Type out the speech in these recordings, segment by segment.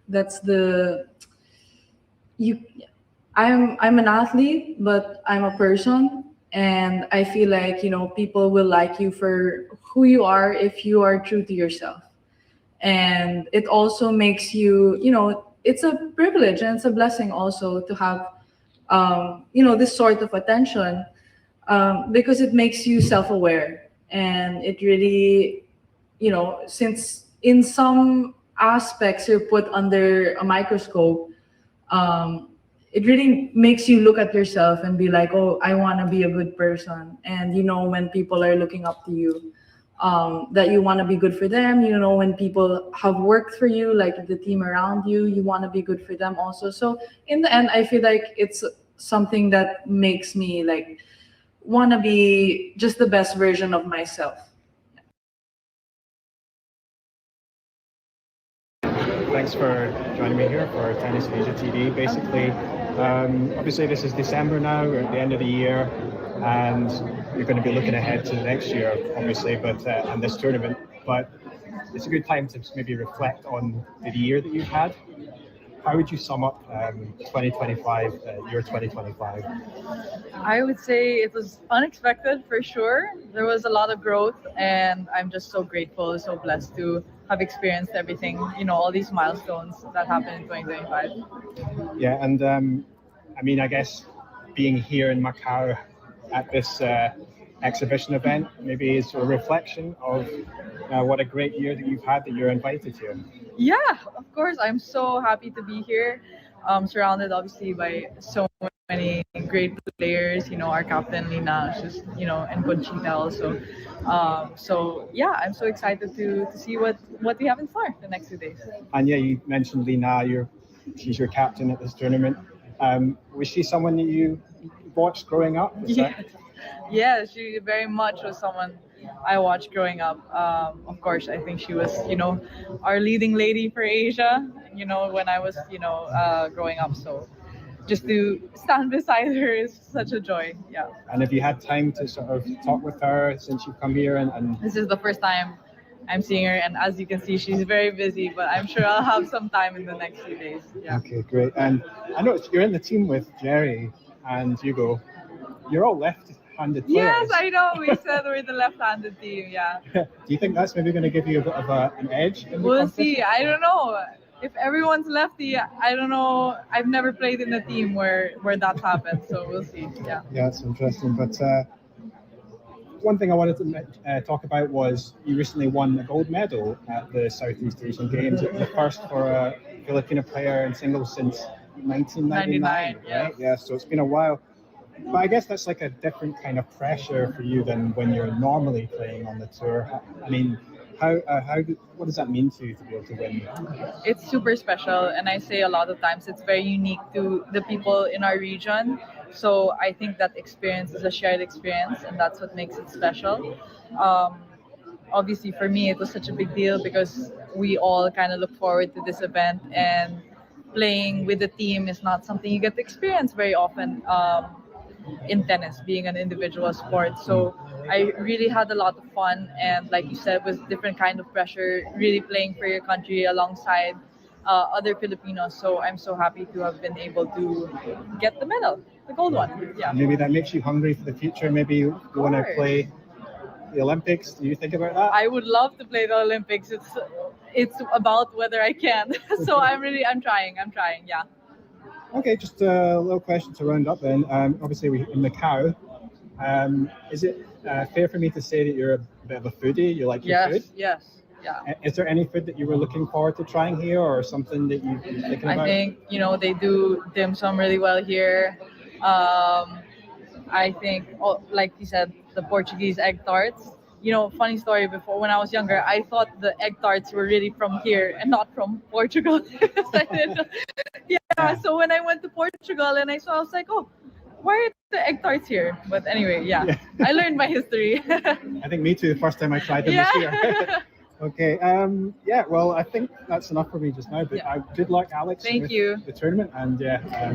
That's the you. I'm an athlete, but I'm a person, and I feel like people will like you for who you are if you are true to yourself. And it also makes it's a privilege and it's a blessing also to have this sort of attention, because it makes you self-aware, and it really, since in some aspects you're put under a microscope, um, it really makes you look at yourself and be like, oh, I want to be a good person. And when people are looking up to you, that you want to be good for them. When people have worked for you, like the team around you, you want to be good for them also. So in the end, I feel like it's something that makes me like want to be just the best version of myself. Thanks for joining me here for Tennis Asia TV. Basically, obviously this is December now, we're at the end of the year, and you're going to be looking ahead to the next year, obviously, but and this tournament. But it's a good time to maybe reflect on the year that you've had. How would you sum up 2025, year 2025? I would say it was unexpected for sure. There was a lot of growth, and I'm just so grateful, so blessed to have experienced everything, all these milestones that happened in 2025. Yeah, and I mean, I guess being here in Macau at this exhibition event maybe is a reflection of what a great year that you've had, that you're invited to. Yeah, of course. I'm so happy to be here, surrounded obviously by so many great players. Our captain Lina, she's, and Conchita also. So yeah, I'm so excited to see what we have in store the next 2 days. And yeah, you mentioned Lina, she's your captain at this tournament. Was she someone that you watched growing up? Yeah, she very much was someone I watched growing up. Of course, I think she was, our leading lady for Asia, when I was, growing up. So just to stand beside her is such a joy. Yeah. And have you had time to sort of talk with her since you've come here? And This is the first time I'm seeing her, and as you can see, she's very busy, but I'm sure I'll have some time in the next few days. Yeah. Okay, great. And I know you're in the team with Jerry and Hugo. You're all left-handed players. Yes, I know. We said we're the left-handed team. Yeah. Do you think that's maybe going to give you a bit of an edge? We'll see. I don't know. If everyone's lefty, I don't know. I've never played in a team where that's happened, so we'll see. Yeah. Yeah, it's interesting. But one thing I wanted to talk about was you recently won a gold medal at the Southeast Asian Games. It was the first for a Filipino player in singles since 1999, right? Yeah, so it's been a while. But I guess that's like a different kind of pressure for you than when you're normally playing on the tour. I mean, what does that mean to you to be able to win? It's super special, and I say a lot of times it's very unique to the people in our region. So I think that experience is a shared experience, and that's what makes it special. Obviously, for me, it was such a big deal because we all kind of look forward to this event, and playing with the team is not something you get to experience very often. In tennis, being an individual sport. So I really had a lot of fun, and like you said, was different kind of pressure, really playing for your country alongside other Filipinos. So I'm so happy to have been able to get the medal, the gold one. Yeah. Maybe that makes you hungry for the future. Maybe you want to play the Olympics. Do you think about that? I would love to play the Olympics. It's about whether I can. So I'm trying. Yeah. Okay, just a little question to round up then. Obviously, we're in Macau. Is it fair for me to say that you're a bit of a foodie? You like your food? Yes, yeah. Is there any food that you were looking forward to trying here, or something that you're thinking about? I think, they do dim sum really well here. I think, like you said, the Portuguese egg tarts. Funny story, before when I was younger, I thought the egg tarts were really from here and not from Portugal. Yeah, so when I went to Portugal and I was like, oh, why are the egg tarts here? But anyway, yeah. I learned my history. I think me too, the first time I tried them this year. Okay, yeah, well, I think that's enough for me just now, but good luck, Alex. Thank you. The tournament, and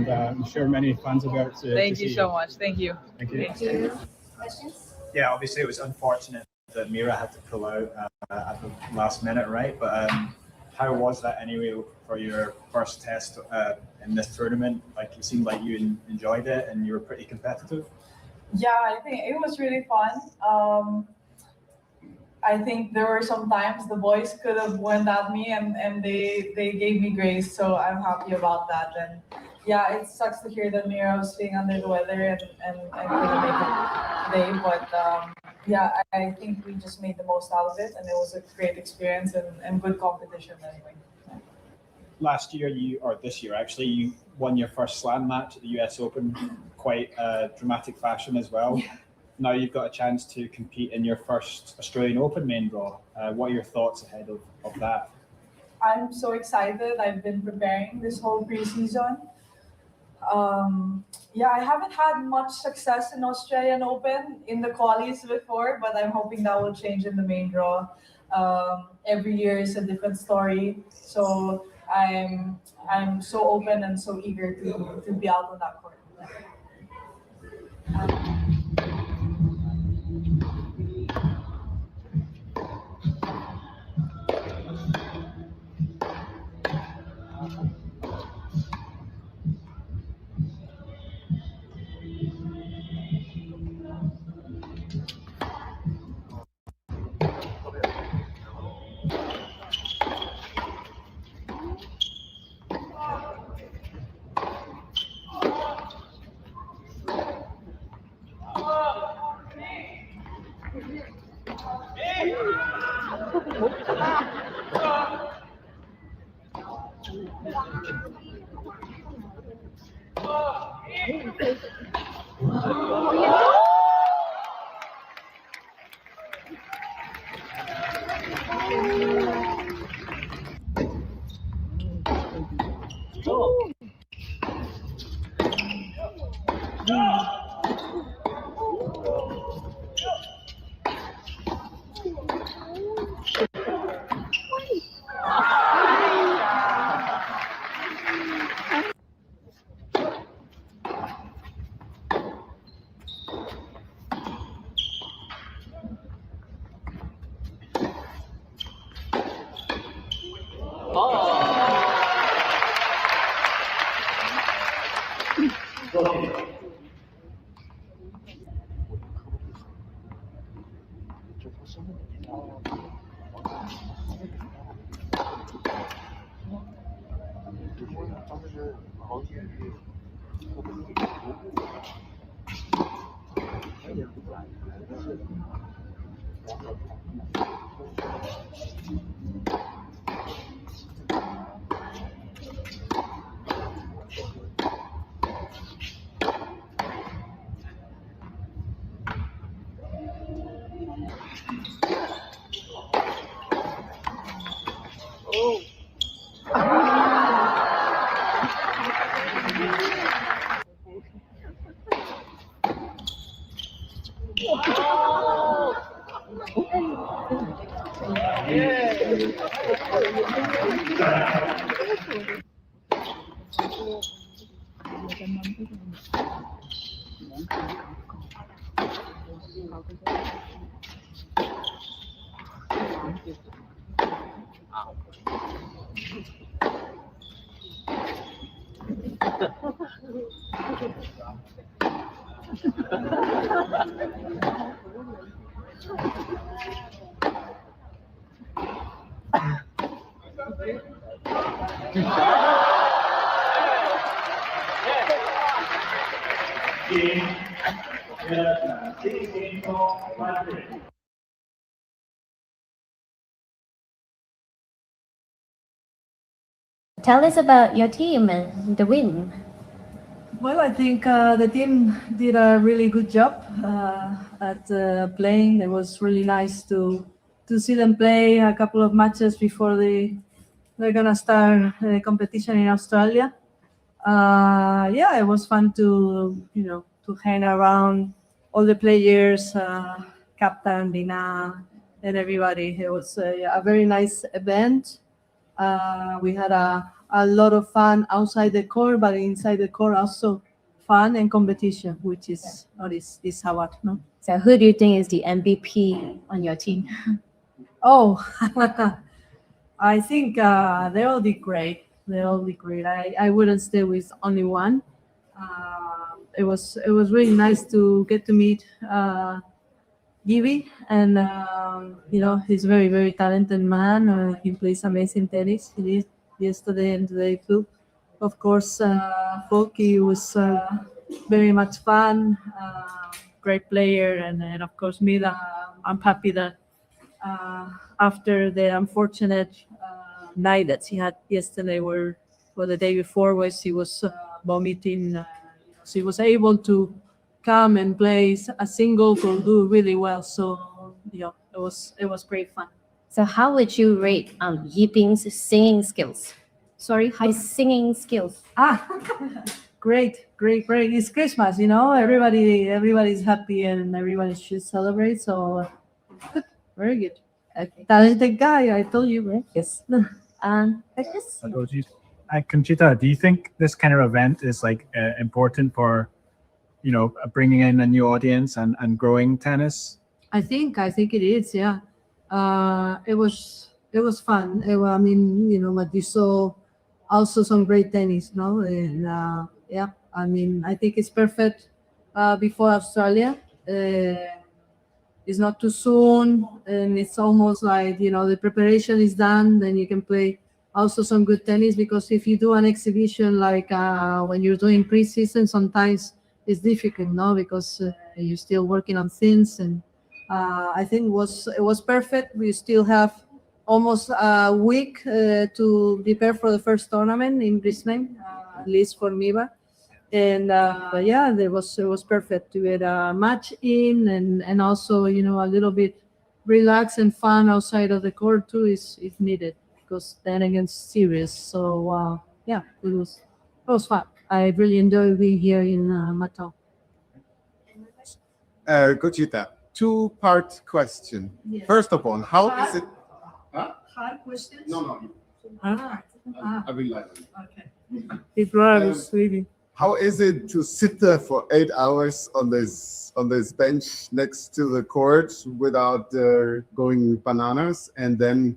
I'm sure many fans will be out to Thank see you so much. Thank you. Thank you. Thank you. Questions? Yeah, obviously it was unfortunate that Mira had to pull out at the last minute, right? But How was that anyway for your first test in this tournament? Like, it seemed like you enjoyed it and you were pretty competitive. Yeah, I think it was really fun. I think there were some times the boys could have went at me and they gave me grace, so I'm happy about that. And yeah, it sucks to hear that Mira was feeling under the weather and couldn't make it today. But yeah, I think we just made the most out of it, and it was a great experience and good competition anyway. Last year, or this year actually, you won your first slam match at the US Open, quite dramatic fashion as well. Yeah. Now you've got a chance to compete in your first Australian Open main draw. What are your thoughts ahead of that? I'm so excited. I've been preparing this whole preseason. Yeah, I haven't had much success in Australian Open in the qualies before, but I'm hoping that will change in the main draw. Every year is a different story, so I'm so open and so eager to be out on that court. Tell us about your team and the win. Well, I think the team did a really good job at playing. It was really nice to see them play a couple of matches before they're gonna start the competition in Australia. Yeah, it was fun to to hang around all the players, Captain Dina, and everybody. It was a very nice event. We had a lot of fun outside the court, but inside the court also fun and competition, which is what is Hawat, no? So who do you think is the MVP on your team? Oh, I think they all did great. They all did great. I wouldn't stay with only one. It was really nice to get to meet Gibby, and he's a very very talented man. He plays amazing tennis. He did yesterday and today too. Of course, Foki was very much fun, great player, and of course Mila. I'm happy that after the unfortunate night that she had yesterday, or the day before, where she was vomiting, she was able to come and play a single, could do really well. So it was great fun. So how would you rate Yiping's singing skills? Sorry, His singing skills. great. It's Christmas, everybody's happy and everybody should celebrate. So good, very good. Okay. Talented guy, I told you, right? Yes. Yes. Conchita, do you think this kind of event is like important for, bringing in a new audience and growing tennis? I think it is. Yeah, it was fun. I mean, but you saw also some great tennis, no? And yeah, I mean, I think it's perfect before Australia. It's not too soon, and it's almost like the preparation is done. Then you can play also some good tennis, because if you do an exhibition like when you're doing preseason, sometimes it's difficult, no, because you're still working on things. And I think it was perfect. We still have almost a week to prepare for the first tournament in Brisbane, at least for Miba. And yeah, it was perfect to get a match in, and also a little bit relax and fun outside of the court too is needed, because then against serious. So yeah, it was fun. I really enjoyed being here in Macau. Conchita, two-part question. Yeah. First of all, how is it? Hard questions? No. I realize. Okay. It was really. How is it to sit there for 8 hours on this bench next to the court without going bananas? And then,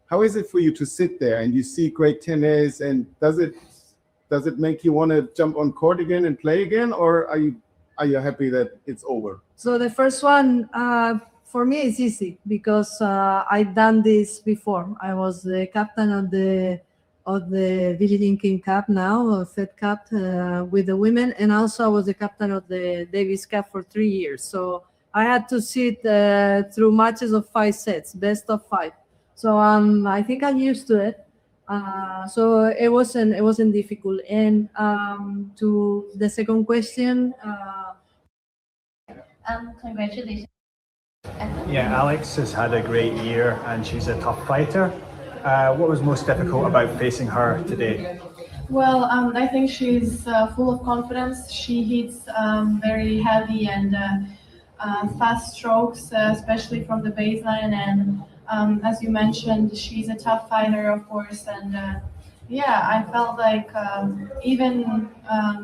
how is it for you to sit there and you see great tennis? And does it make you want to jump on court again and play again, or are you happy that it's over? So the first one for me is easy, because I've done this before. I was the captain of the Visiting King Cup now, Fed Cup with the women, and also I was the captain of the Davis Cup for 3 years. So I had to sit through matches of 5 sets, best of 5. So I think I'm used to it. So it wasn't difficult. And to the second question. Congratulations. Yeah, Alex has had a great year and she's a tough fighter. What was most difficult about facing her today? Well, I think she's full of confidence. She hits very heavy and fast strokes, especially from the baseline. And as you mentioned, she's a tough fighter, of course. And yeah, I felt like even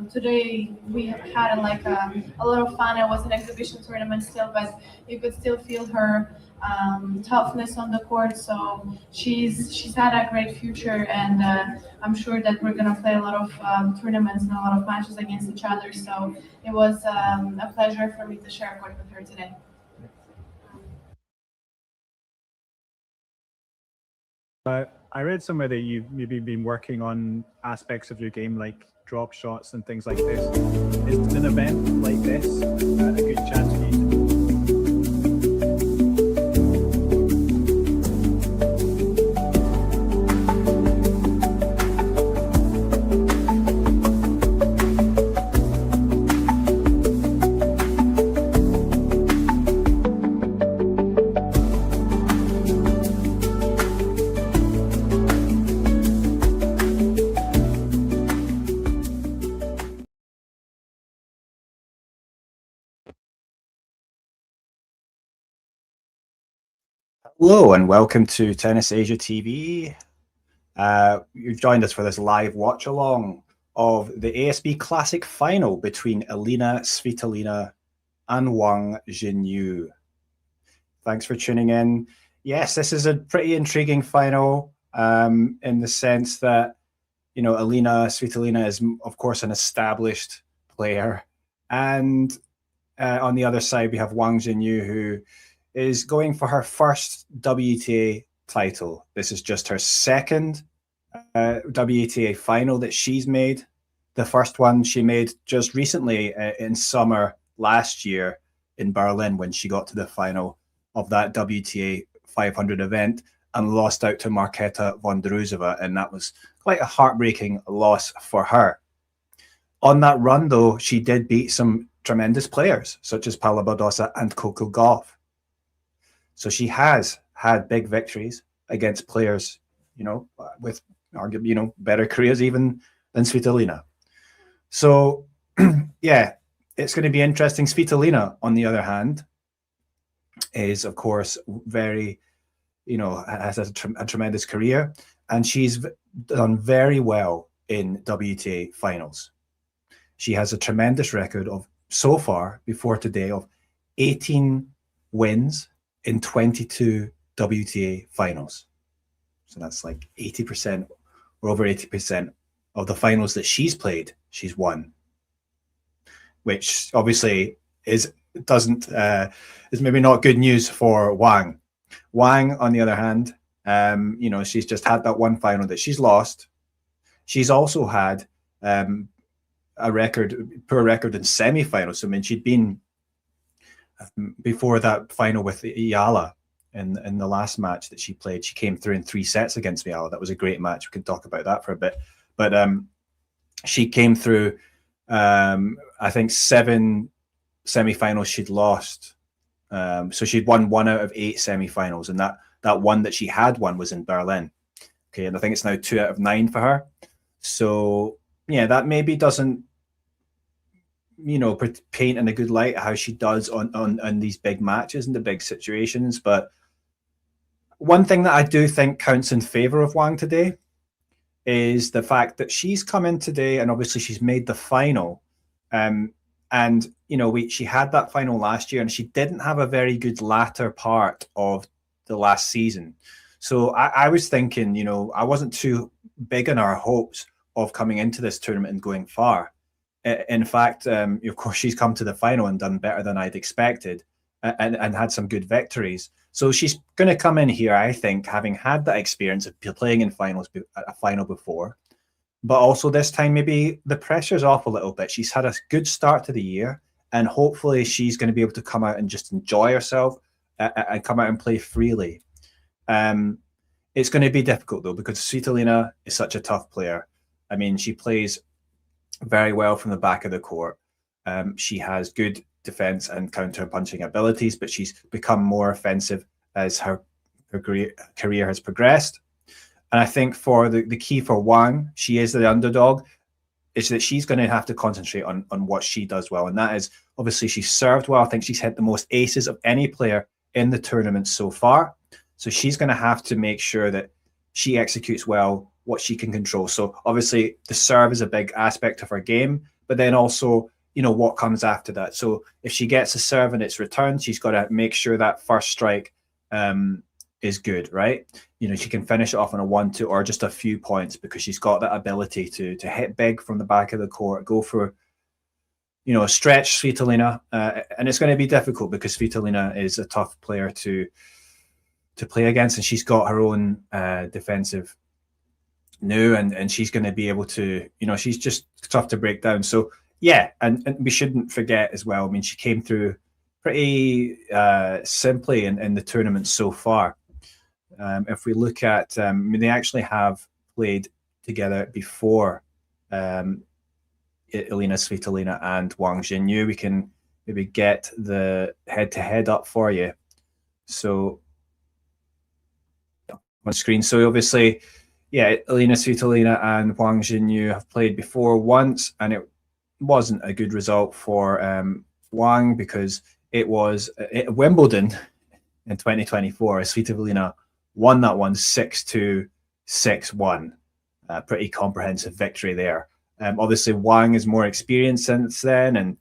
today we had like a lot of fun. It was an exhibition tournament still, but you could still feel her toughness on the court. So she's had a great future, and I'm sure that we're gonna play a lot of tournaments and a lot of matches against each other. So it was a pleasure for me to share a court with her today. I read somewhere that you've maybe been working on aspects of your game like drop shots and things like this. Is an event like this a good chance for you to Hello and welcome to Tennis Asia TV. You've joined us for this live watch along of the ASB Classic final between Elina Svitolina and Wang Xinyu. Thanks for tuning in. yes, this is a pretty intriguing final in the sense that, you know, Elina Svitolina is, of course, an established player. And on the other side, we have Wang Xinyu, who is going for her first WTA title. This is just her second WTA final that she's made. The first one she made just recently in summer last year in Berlin, when she got to the final of that WTA 500 event and lost out to Marketa Vondrousova, and that was quite a heartbreaking loss for her. On that run, though, she did beat some tremendous players, such as Paula Badosa and Coco Gauff. So she has had big victories against players, you know, with arguably, you know, better careers even than Svitolina. So, yeah, it's going to be interesting. Svitolina, on the other hand, is, of course, very, you know, has a tremendous career, and she's done very well in WTA finals. She has a tremendous record of, so far, before today, of 18 wins in 22 WTA finals. So that's like 80%, or over 80% of the finals that she's played, she's won. Which obviously is maybe not good news for Wang. Wang, on the other hand, you know, she's just had that one final that she's lost. She's also had a poor record in semi-finals. So, I mean, she'd been before that final with Ayala in the last match that she played. She came through in 3 sets against Ayala. That was a great match. We can talk about that for a bit. But she came through, I think, 7 semi-finals she'd lost. So she'd won 1 out of 8 semi-finals, and that one that she had won was in Berlin. Okay, and I think it's now 2 out of 9 for her. So yeah, that maybe doesn't, you know, paint in a good light how she does on these big matches and the big situations. But one thing that I do think counts in favor of Wang today is the fact that she's come in today, and obviously she's made the final. And, you know, she had that final last year, and she didn't have a very good latter part of the last season. So I was thinking, you know, I wasn't too big on our hopes of coming into this tournament and going far. In fact, of course, she's come to the final and done better than I'd expected, and had some good victories. So she's going to come in here, I think, having had that experience of playing in a final before. But also this time, maybe the pressure's off a little bit. She's had a good start to the year, and hopefully she's going to be able to come out and just enjoy herself and come out and play freely. It's going to be difficult, though, because Svitolina is such a tough player. I mean, she plays very well from the back of the court. She has good defense and counter-punching abilities, but she's become more offensive as her career has progressed. And I think for the key for Wang, she is the underdog, is that she's going to have to concentrate on what she does well. And that is, obviously, she's served well. I think she's hit the most aces of any player in the tournament so far. So she's going to have to make sure that she executes well what she can control. So obviously the serve is a big aspect of her game, but then also, you know, what comes after that. So if she gets a serve and it's returned, she's got to make sure that first strike is good, right? You know, she can finish it off on a 1-2 or just a few points, because she's got that ability to hit big from the back of the court, go for, you know, stretch Svitolina. And it's going to be difficult because Svitolina is a tough player to play against, and she's got her own defensive and she's going to be able to, you know, she's just tough to break down. So yeah, and we shouldn't forget as well, I mean, she came through pretty simply in the tournament so far. If we look at, I mean, they actually have played together before, Elina Svitolina and Wang Xinyu. We can maybe get the head-to-head up for you. So on screen. So obviously, yeah, Elina Svitolina and Wang Xinyu have played before once, and it wasn't a good result for Wang, because it was at Wimbledon in 2024. Svitolina won that one 6-2, 6-1. Pretty comprehensive victory there. Obviously, Wang is more experienced since then, and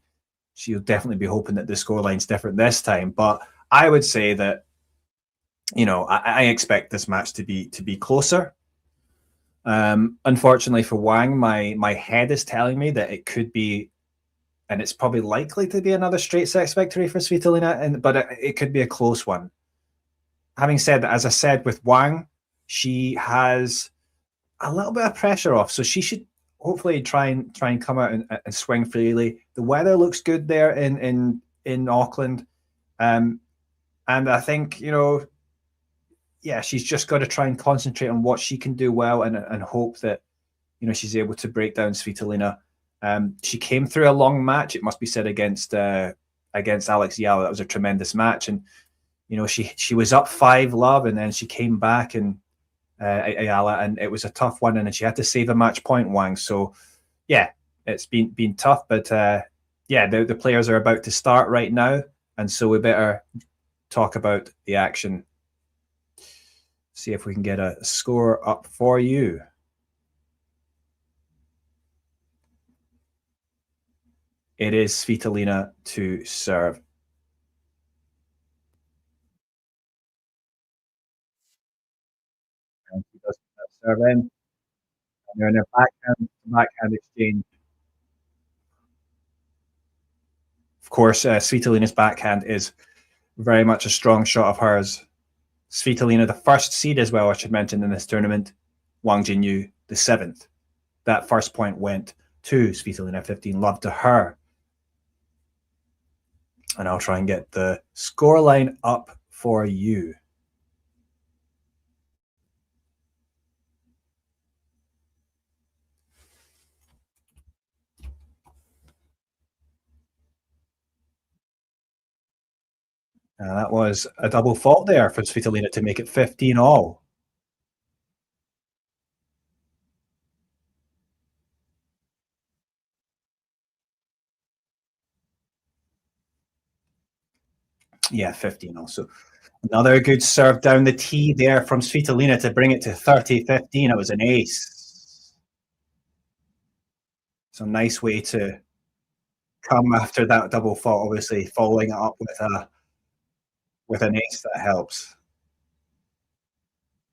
she'll definitely be hoping that the scoreline's different this time. But I would say that I expect this match to be closer. Unfortunately for Wang, my head is telling me that it could be, and it's probably likely to be, another straight sets victory for Svitolina, but it could be a close one. Having said that, as I said, with Wang, she has a little bit of pressure off, so she should hopefully try and come out and swing freely. The weather looks good there in Auckland, and I think she's just got to try and concentrate on what she can do well, and hope that she's able to break down Svitolina. She came through a long match, it must be said, against Alex Yala. That was a tremendous match, and she was up 5-love, and then she came back and Ayala, and it was a tough one, and she had to save a match point, Wang. So yeah, it's been tough, but the players are about to start right now, and so we better talk about the action. See if we can get a score up for you. It is Svitolina to serve. And she does that serve in. And they're in a backhand exchange. Of course, Svitolina's backhand is very much a strong shot of hers. Svitolina, the first seed as well, I should mention, in this tournament. Wang Xinyu, the 7th. That first point went to Svitolina, 15-love to her. And I'll try and get the scoreline up for you. That was a double fault there for Svitolina to make it 15-all. Yeah, 15-all. So another good serve down the tee there from Svitolina to bring it to 30-15. It was an ace. So nice way to come after that double fault, obviously following it up with an ace that helps.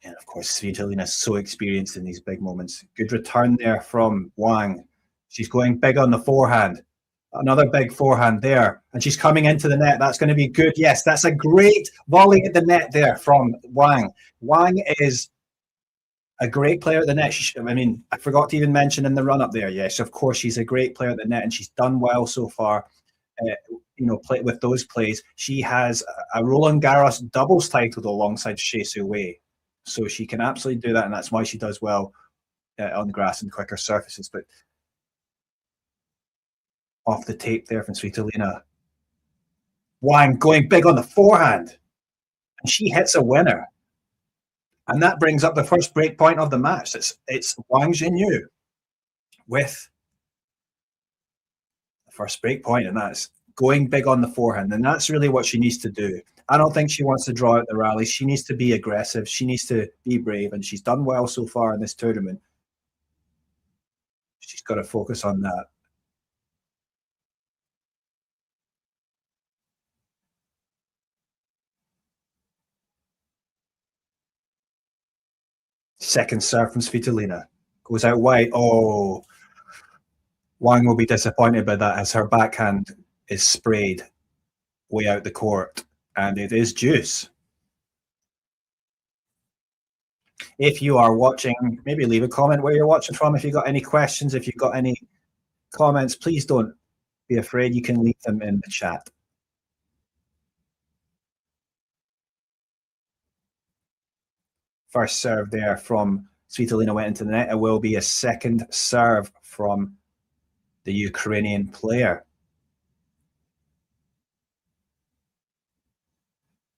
And of course, Svitolina is so experienced in these big moments. Good return there from Wang. She's going big on the forehand. Another big forehand there. And she's coming into the net. That's going to be good. Yes, that's a great volley at the net there from Wang. Wang is a great player at the net. I forgot to even mention in the run-up there. Yes, of course, she's a great player at the net, and she's done well so far. Play with those plays. She has a Roland Garros doubles title alongside Shea Su Wei. So she can absolutely do that, and that's why she does well on the grass and quicker surfaces. But off the tape there from Svitolina. Wang going big on the forehand. And she hits a winner. And that brings up the first break point of the match. It's Wang Xinyu with the first break point, and that's going big on the forehand. And that's really what she needs to do. I don't think she wants to draw out the rally. She needs to be aggressive. She needs to be brave, and she's done well so far in this tournament. She's got to focus on that. Second serve from Svitolina. Goes out wide. Oh, Wang will be disappointed by that, as her backhand is sprayed way out the court. And it is deuce. If you are watching, maybe leave a comment where you're watching from. If you've got any questions, if you've got any comments, please don't be afraid. You can leave them in the chat. First serve there from Svitolina went into the net. It will be a second serve from the Ukrainian player.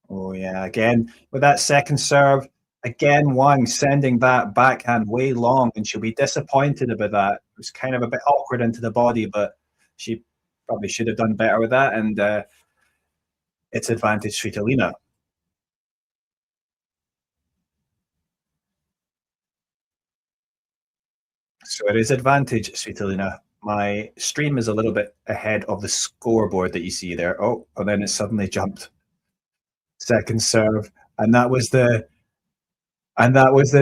Oh, yeah. Again, with that second serve, again, Wang sending that backhand way long, and she'll be disappointed about that. It was kind of a bit awkward into the body, but she probably should have done better with that, and it's advantage Svitolina. So it is advantage Svitolina. My stream is a little bit ahead of the scoreboard that you see there. Oh, and then it suddenly jumped. Second serve and that was the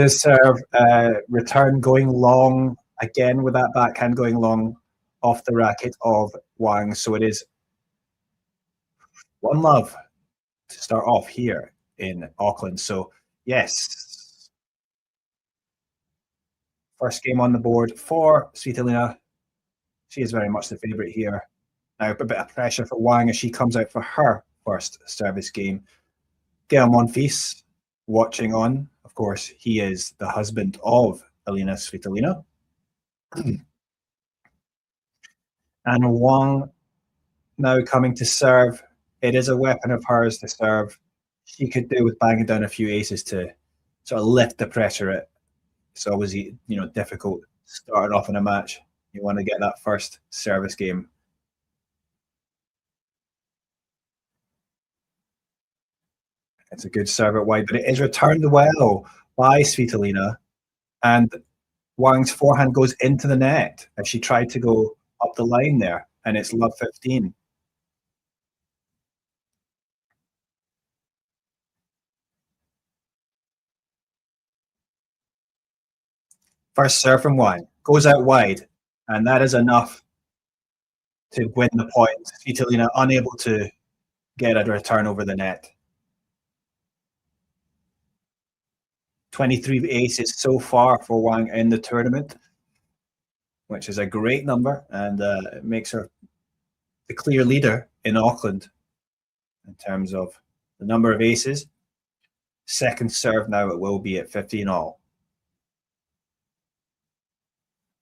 serve return going long again with that backhand going long off the racket of Wang. So it is 1-love to start off here in Auckland. So yes, first game on the board for Svitolina. She is very much the favourite here. Now a bit of pressure for Wang as she comes out for her first service game. Gael Monfils watching on. Of course, he is the husband of Elina Svitolina. And Wang now coming to serve. It is a weapon of hers to serve. She could do with banging down a few aces to sort of lift the pressure. It's always, difficult starting off in a match. You want to get that first service game. It's a good serve out wide, but it is returned well by Svitolina. And Wang's forehand goes into the net as she tried to go up the line there, and it's love 15. First serve from Wang goes out wide, and that is enough to win the point. Svitolina unable to get a return over the net. 23 aces so far for Wang in the tournament, which is a great number, and it makes her the clear leader in Auckland in terms of the number of aces. Second serve now, it will be at 15 all.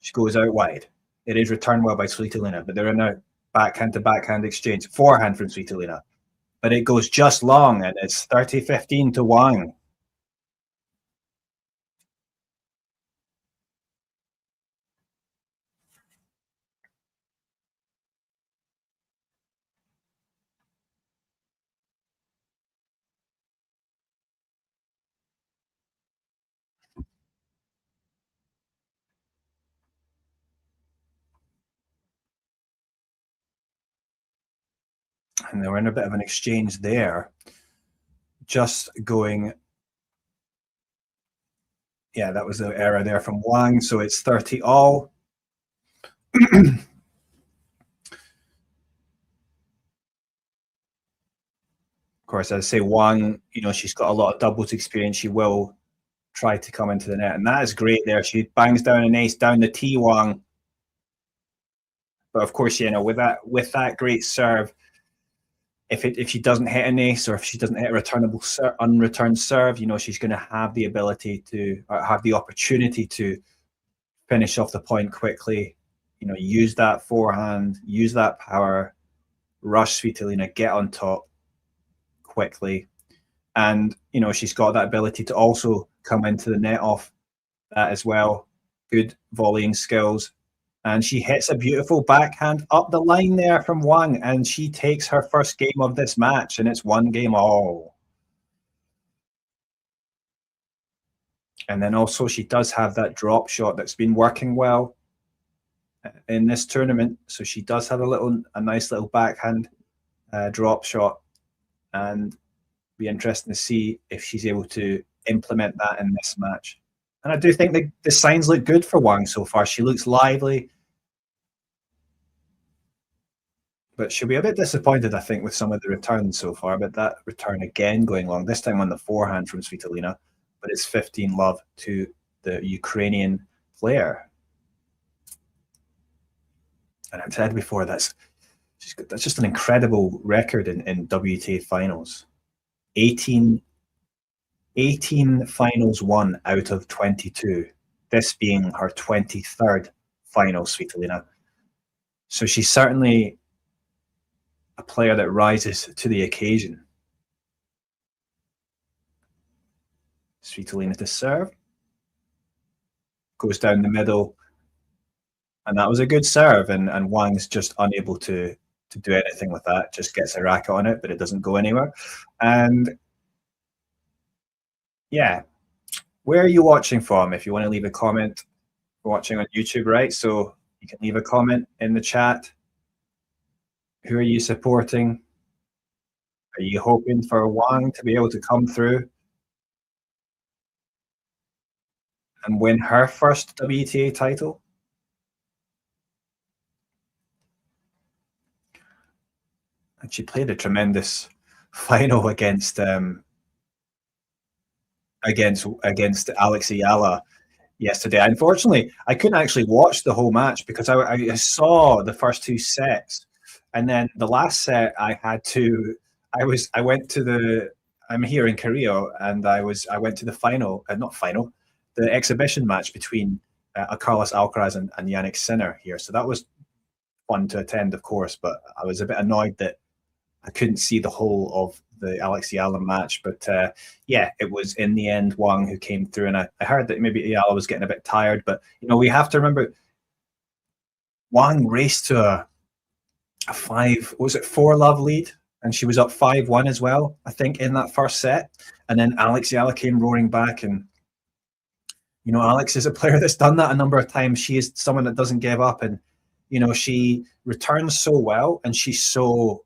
She goes out wide. It is returned well by Svitolina, but they're in a backhand to backhand exchange. Forehand from Svitolina, but it goes just long, and it's 30-15 to Wang. And they were in a bit of an exchange there. Just going, yeah, that was the error there from Wang. So it's 30 all. Of course, as I say, Wang, she's got a lot of doubles experience. She will try to come into the net, and that is great there. She bangs down an ace down the tee, Wang. But of course, with that great serve, if she doesn't hit an ace, or if she doesn't hit a unreturned serve, she's going to have the ability to, or have the opportunity to finish off the point quickly. Use that forehand, use that power, rush Svitolina, get on top quickly. And, she's got that ability to also come into the net off that as well. Good volleying skills. And she hits a beautiful backhand up the line there from Wang, and she takes her first game of this match, and it's 1 game all. And then also she does have that drop shot that's been working well in this tournament. So she does have a nice little backhand drop shot, and be interesting to see if she's able to implement that in this match. And I do think the signs look good for Wang so far. She looks lively, but she'll be a bit disappointed, I think, with some of the returns so far. But that return again going long, this time on the forehand from Svitolina, but it's 15 love to the Ukrainian player. And I've said before, that's just an incredible record in WTA finals. 18 finals won out of 22, this being her 23rd final, Svitolina. So she's certainly a player that rises to the occasion. Svitolina to serve. Goes down the middle. And that was a good serve, and Wang's just unable to do anything with that. Just gets a racket on it, but it doesn't go anywhere. And yeah, where are you watching from? If you want to leave a comment, we're watching on YouTube, right? So you can leave a comment in the chat. Who are you supporting? Are you hoping for Wang to be able to come through and win her first WTA title. And she played a tremendous final against Alex Ayala yesterday. Unfortunately, I couldn't actually watch the whole match because I saw the first 2 sets, and then the last set I went to the. I'm here in Korea, and I went to the final, not final, the exhibition match between Carlos Alcaraz and Yannick Sinner here. So that was fun to attend, of course, but I was a bit annoyed that I couldn't see the whole of the Alex Ayala match. But yeah, it was in the end Wang who came through, and I heard that maybe Ayala was getting a bit tired, but we have to remember Wang raced to a 4-love lead, and she was up 5-1 as well, I think, in that first set. And then Alex Ayala came roaring back, and Alex is a player that's done that a number of times. She is someone that doesn't give up, and she returns so well, and she's so,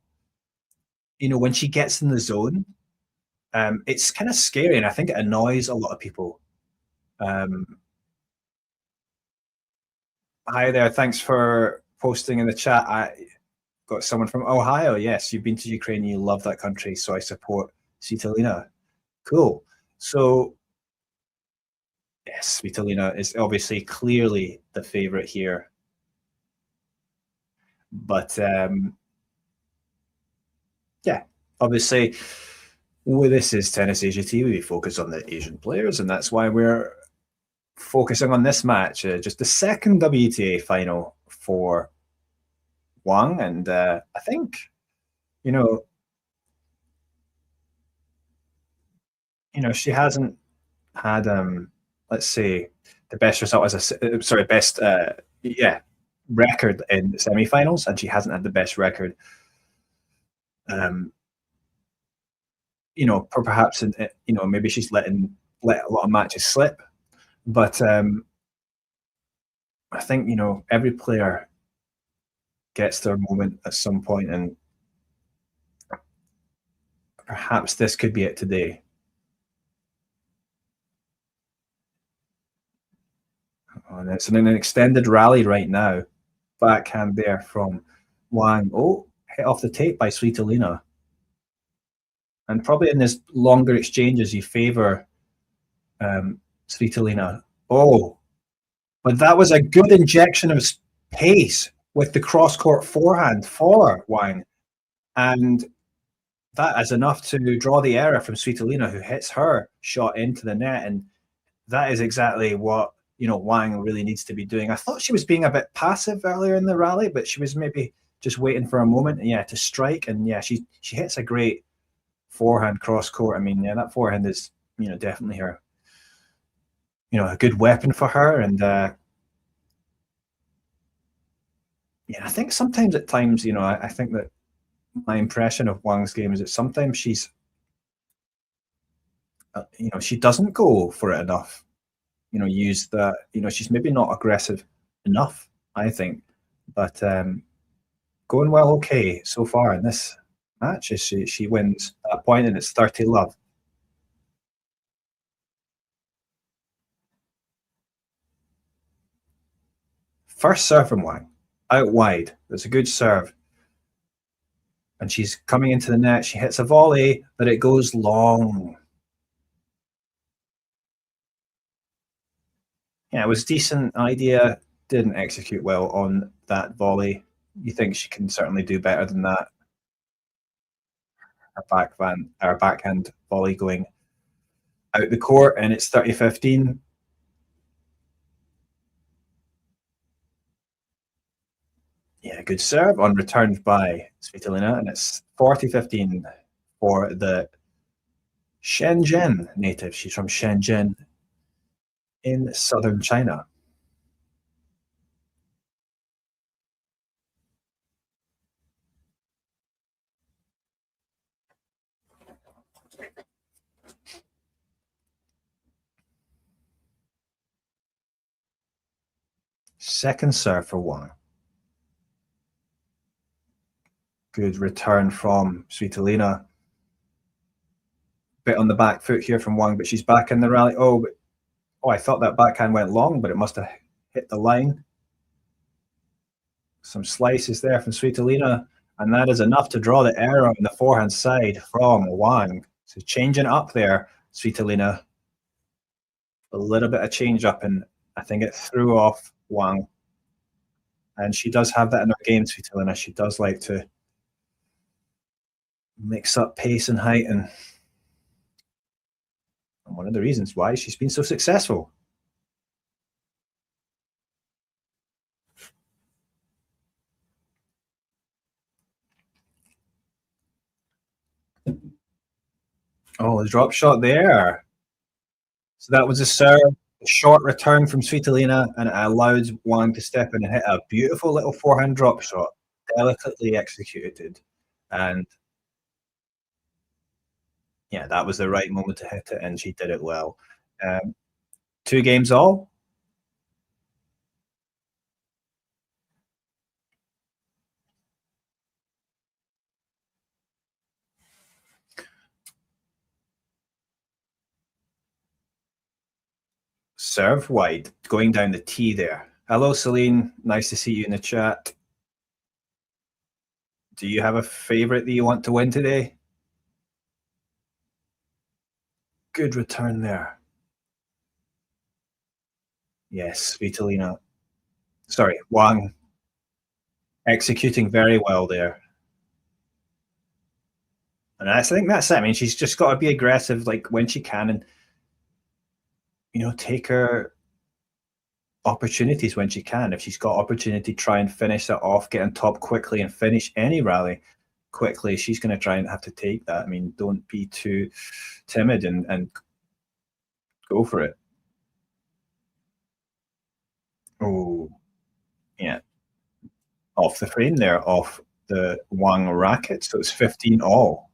when she gets in the zone, it's kind of scary, and I think it annoys a lot of people. Hi there, thanks for posting in the chat. I got someone from Ohio. Yes, you've been to Ukraine, you love that country, so I support Svitolina. Cool. So yes, Svitolina is obviously clearly the favorite here, but yeah, obviously, this is Tennis Asia TV. We focus on the Asian players, and that's why we're focusing on this match. Just the second WTA final for Wang, and I think, she hasn't had, let's say, the best result as best record in semi-finals, and she hasn't had the best record. Perhaps maybe she's let a lot of matches slip, but I think every player gets their moment at some point, and perhaps this could be it today. And it's in an extended rally right now. Backhand there from Wang. Oh, hit off the tape by Svitolina. And probably in this longer exchanges, you favour Svitolina. Oh, but that was a good injection of pace with the cross-court forehand for Wang. And that is enough to draw the error from Svitolina, who hits her shot into the net. And that is exactly what Wang really needs to be doing. I thought she was being a bit passive earlier in the rally, but she was maybe just waiting for a moment, to strike. And she hits a great forehand cross court. I mean, that forehand is, definitely her, a good weapon for her. And I think sometimes at times, I think that my impression of Wang's game is that sometimes she's, she doesn't go for it enough. Use that, she's maybe not aggressive enough, I think, but going well okay so far in this match. She wins that point, and it's 30-love. First serve from Wang, out wide. That's a good serve. And she's coming into the net. She hits a volley, but it goes long. Yeah, it was a decent idea. Didn't execute well on that volley. You think she can certainly do better than that. Her backhand volley going out the court, and it's 30-15. Yeah, good serve on returned by Svitolina, and it's 40-15 for the Shenzhen native. She's from Shenzhen in southern China. Second serve for Wang. Good return from Svitolina. Bit on the back foot here from Wang, but she's back in the rally. Oh, but Oh, I thought that backhand went long, but it must have hit the line. Some slices there from Svitolina, and that is enough to draw the error on the forehand side from Wang. So changing up there, Svitolina. A little bit of change up, and I think it threw off Wang. And she does have that in her game, Svitolina. She does like to mix up pace and height, and one of the reasons why she's been so successful. Oh, the drop shot there. So that was a serve, a short return from Svitolina, and it allowed Wang to step in and hit a beautiful little forehand drop shot, delicately executed. And yeah, that was the right moment to hit it, and she did it well. 2 games all. Serve wide, going down the tee there. Hello, Celine. Nice to see you in the chat. Do you have a favorite that you want to win today? Good return there. Yes, Svitolina. Sorry, Wang. Executing very well there. And I think that's it. I mean, she's just got to be aggressive, like when she can, and take her opportunities when she can. If she's got opportunity, try and finish it off, get on top quickly, and finish any rally quickly. She's going to try and have to take that. I mean, don't be too timid and go for it. Oh, yeah. Off the frame there, off the Wang racket. So it's 15 all.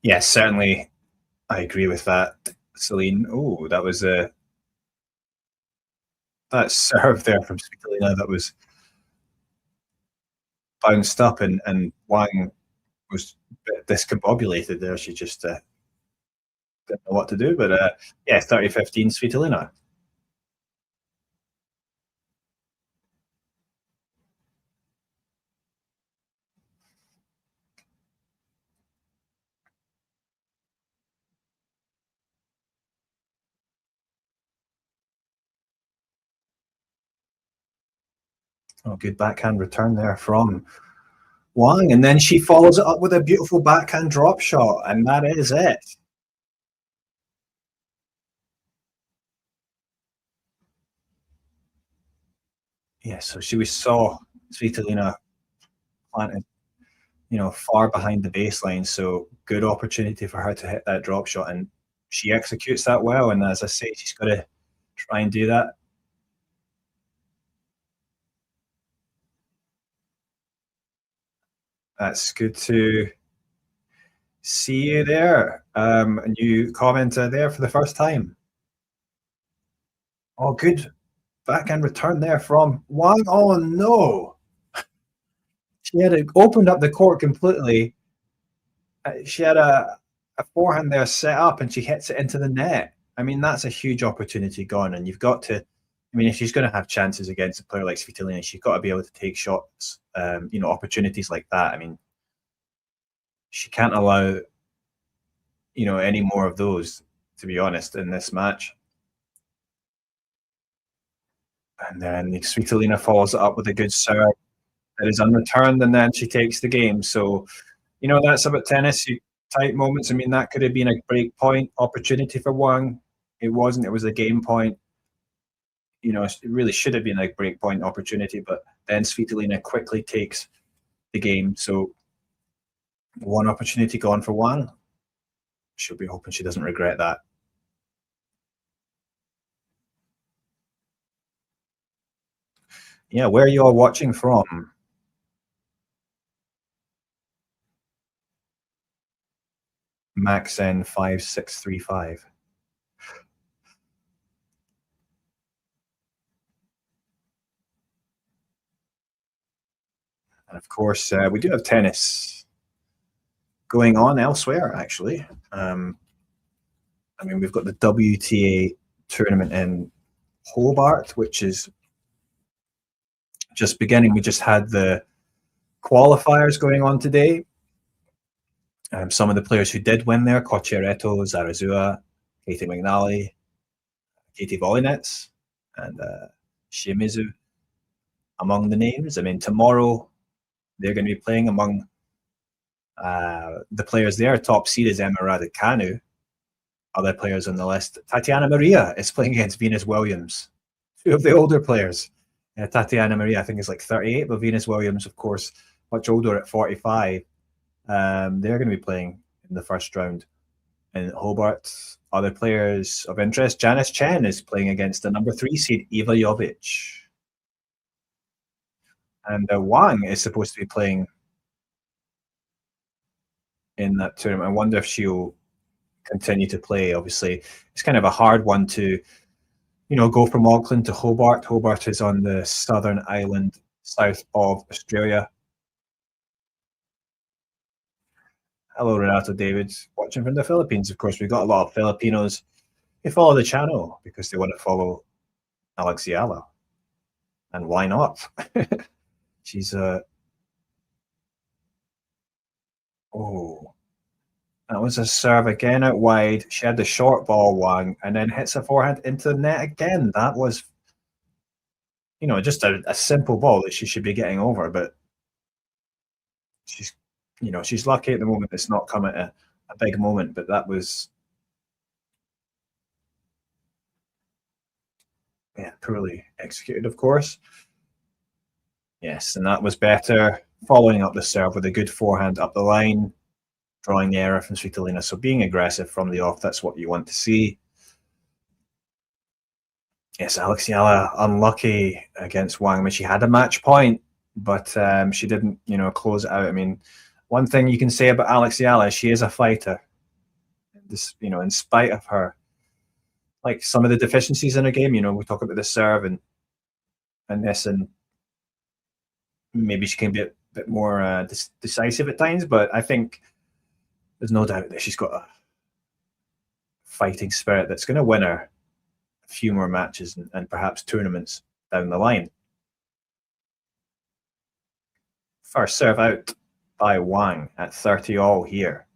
Yes, certainly. I agree with that, Celine. Oh, that was that serve there from Svitolina that was bounced up, and Wang was a bit discombobulated there. She just didn't know what to do. But yeah, 30-15 Svitolina. Oh, good backhand return there from Wang, and then she follows it up with a beautiful backhand drop shot, and that is it. Yeah, so we saw Svitolina planted, far behind the baseline, so good opportunity for her to hit that drop shot, and she executes that well. And as I say, she's got to try and do that. That's good to see you there. A new commenter there for the first time. Oh, good backhand return there from Wang. Oh, no. She had opened up the court completely. She had a forehand there set up, and she hits it into the net. I mean, that's a huge opportunity gone, and you've got to, I mean, if she's going to have chances against a player like Svitolina, she's got to be able to take shots, opportunities like that. I mean, she can't allow, any more of those, to be honest, in this match. And then Svitolina follows it up with a good serve that is unreturned, and then she takes the game. So, that's about tennis. Tight moments. I mean, that could have been a break point opportunity for Wang. It wasn't. It was a game point. It really should have been a break point opportunity, but then Svitolina quickly takes the game. So one opportunity gone for Wang. She'll be hoping she doesn't regret that. Yeah, where are you all watching from? MaxN5635. And of course, we do have tennis going on elsewhere, actually. I mean, we've got the WTA tournament in Hobart, which is just beginning. We just had the qualifiers going on today. Some of the players who did win there: Cocciaretto, Zarazua, Katie McNally, Katie Volinets, and Shimizu among the names. I mean, tomorrow they're going to be playing among the players there. Top seed is Emma Raducanu. Other players on the list: Tatiana Maria is playing against Venus Williams. Two of the older players. Tatiana Maria, I think, is like 38, but Venus Williams, of course, much older at 45. They're going to be playing in the first round in Hobart. Other players of interest: Janice Chen is playing against the number 3 seed Eva Jovic. And Wang is supposed to be playing in that tournament. I wonder if she'll continue to play. Obviously, it's kind of a hard one to, go from Auckland to Hobart. Hobart is on the southern island, south of Australia. Hello, Renato David, watching from the Philippines. Of course, we've got a lot of Filipinos who follow the channel because they want to follow Alexiala. And why not? She's oh, that was a serve again out wide. She had the short ball, Wang, and then hits a forehand into the net again. That was, just a simple ball that she should be getting over, but she's lucky at the moment. It's not come at a big moment, but that was, poorly executed, of course. Yes, and that was better. Following up the serve with a good forehand up the line, drawing the error from Svitolina. So being aggressive from the off, that's what you want to see. Yes, Alexiala unlucky against Wang. I mean, she had a match point, but she didn't, close it out. I mean, one thing you can say about Alexiala is she is a fighter. This, in spite of her, like some of the deficiencies in her game, we talk about the serve and this, and maybe she can be a bit more decisive at times, but I think there's no doubt that she's got a fighting spirit that's going to win her a few more matches and perhaps tournaments down the line. First serve out by Wang at 30 all here.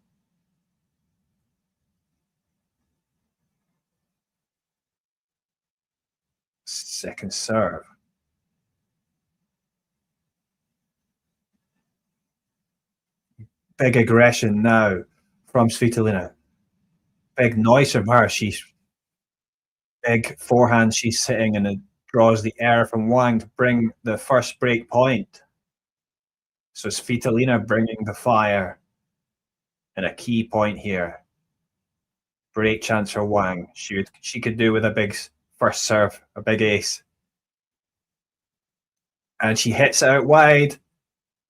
Second serve. Big aggression now from Svitolina. Big noise from her. She's big forehand she's hitting, and it draws the error from Wang to bring the first break point. So Svitolina bringing the fire and a key point here. Break chance for Wang. She could do with a big first serve, a big ace. And she hits it out wide.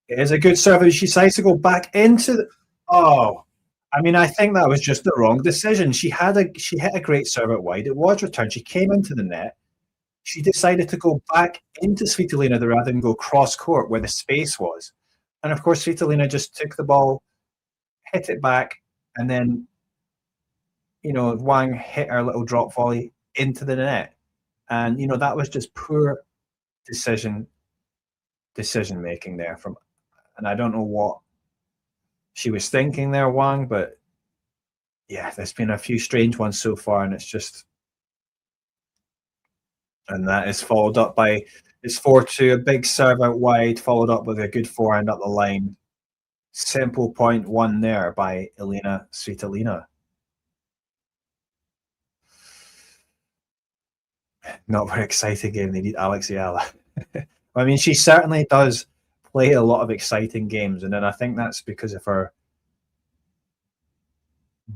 It is a good serve, and she decides to go back into the... Oh, I mean, I think that was just the wrong decision. She hit a great serve out wide. It was returned. She came into the net. She decided to go back into Svitolina rather than go cross court where the space was. And of course, Svitolina just took the ball, hit it back, and then, Wang hit her little drop volley into the net. And, that was just poor decision making there from... And I don't know what she was thinking there, Wang, but yeah, there's been a few strange ones so far, and it's just... And that is followed up by... It's 4-2, a big serve out wide, followed up with a good forehand up the line. Simple point won there by Elina Svitolina. Not very exciting game. They need Alexiala. I mean, she certainly does play a lot of exciting games, and then I think that's because of her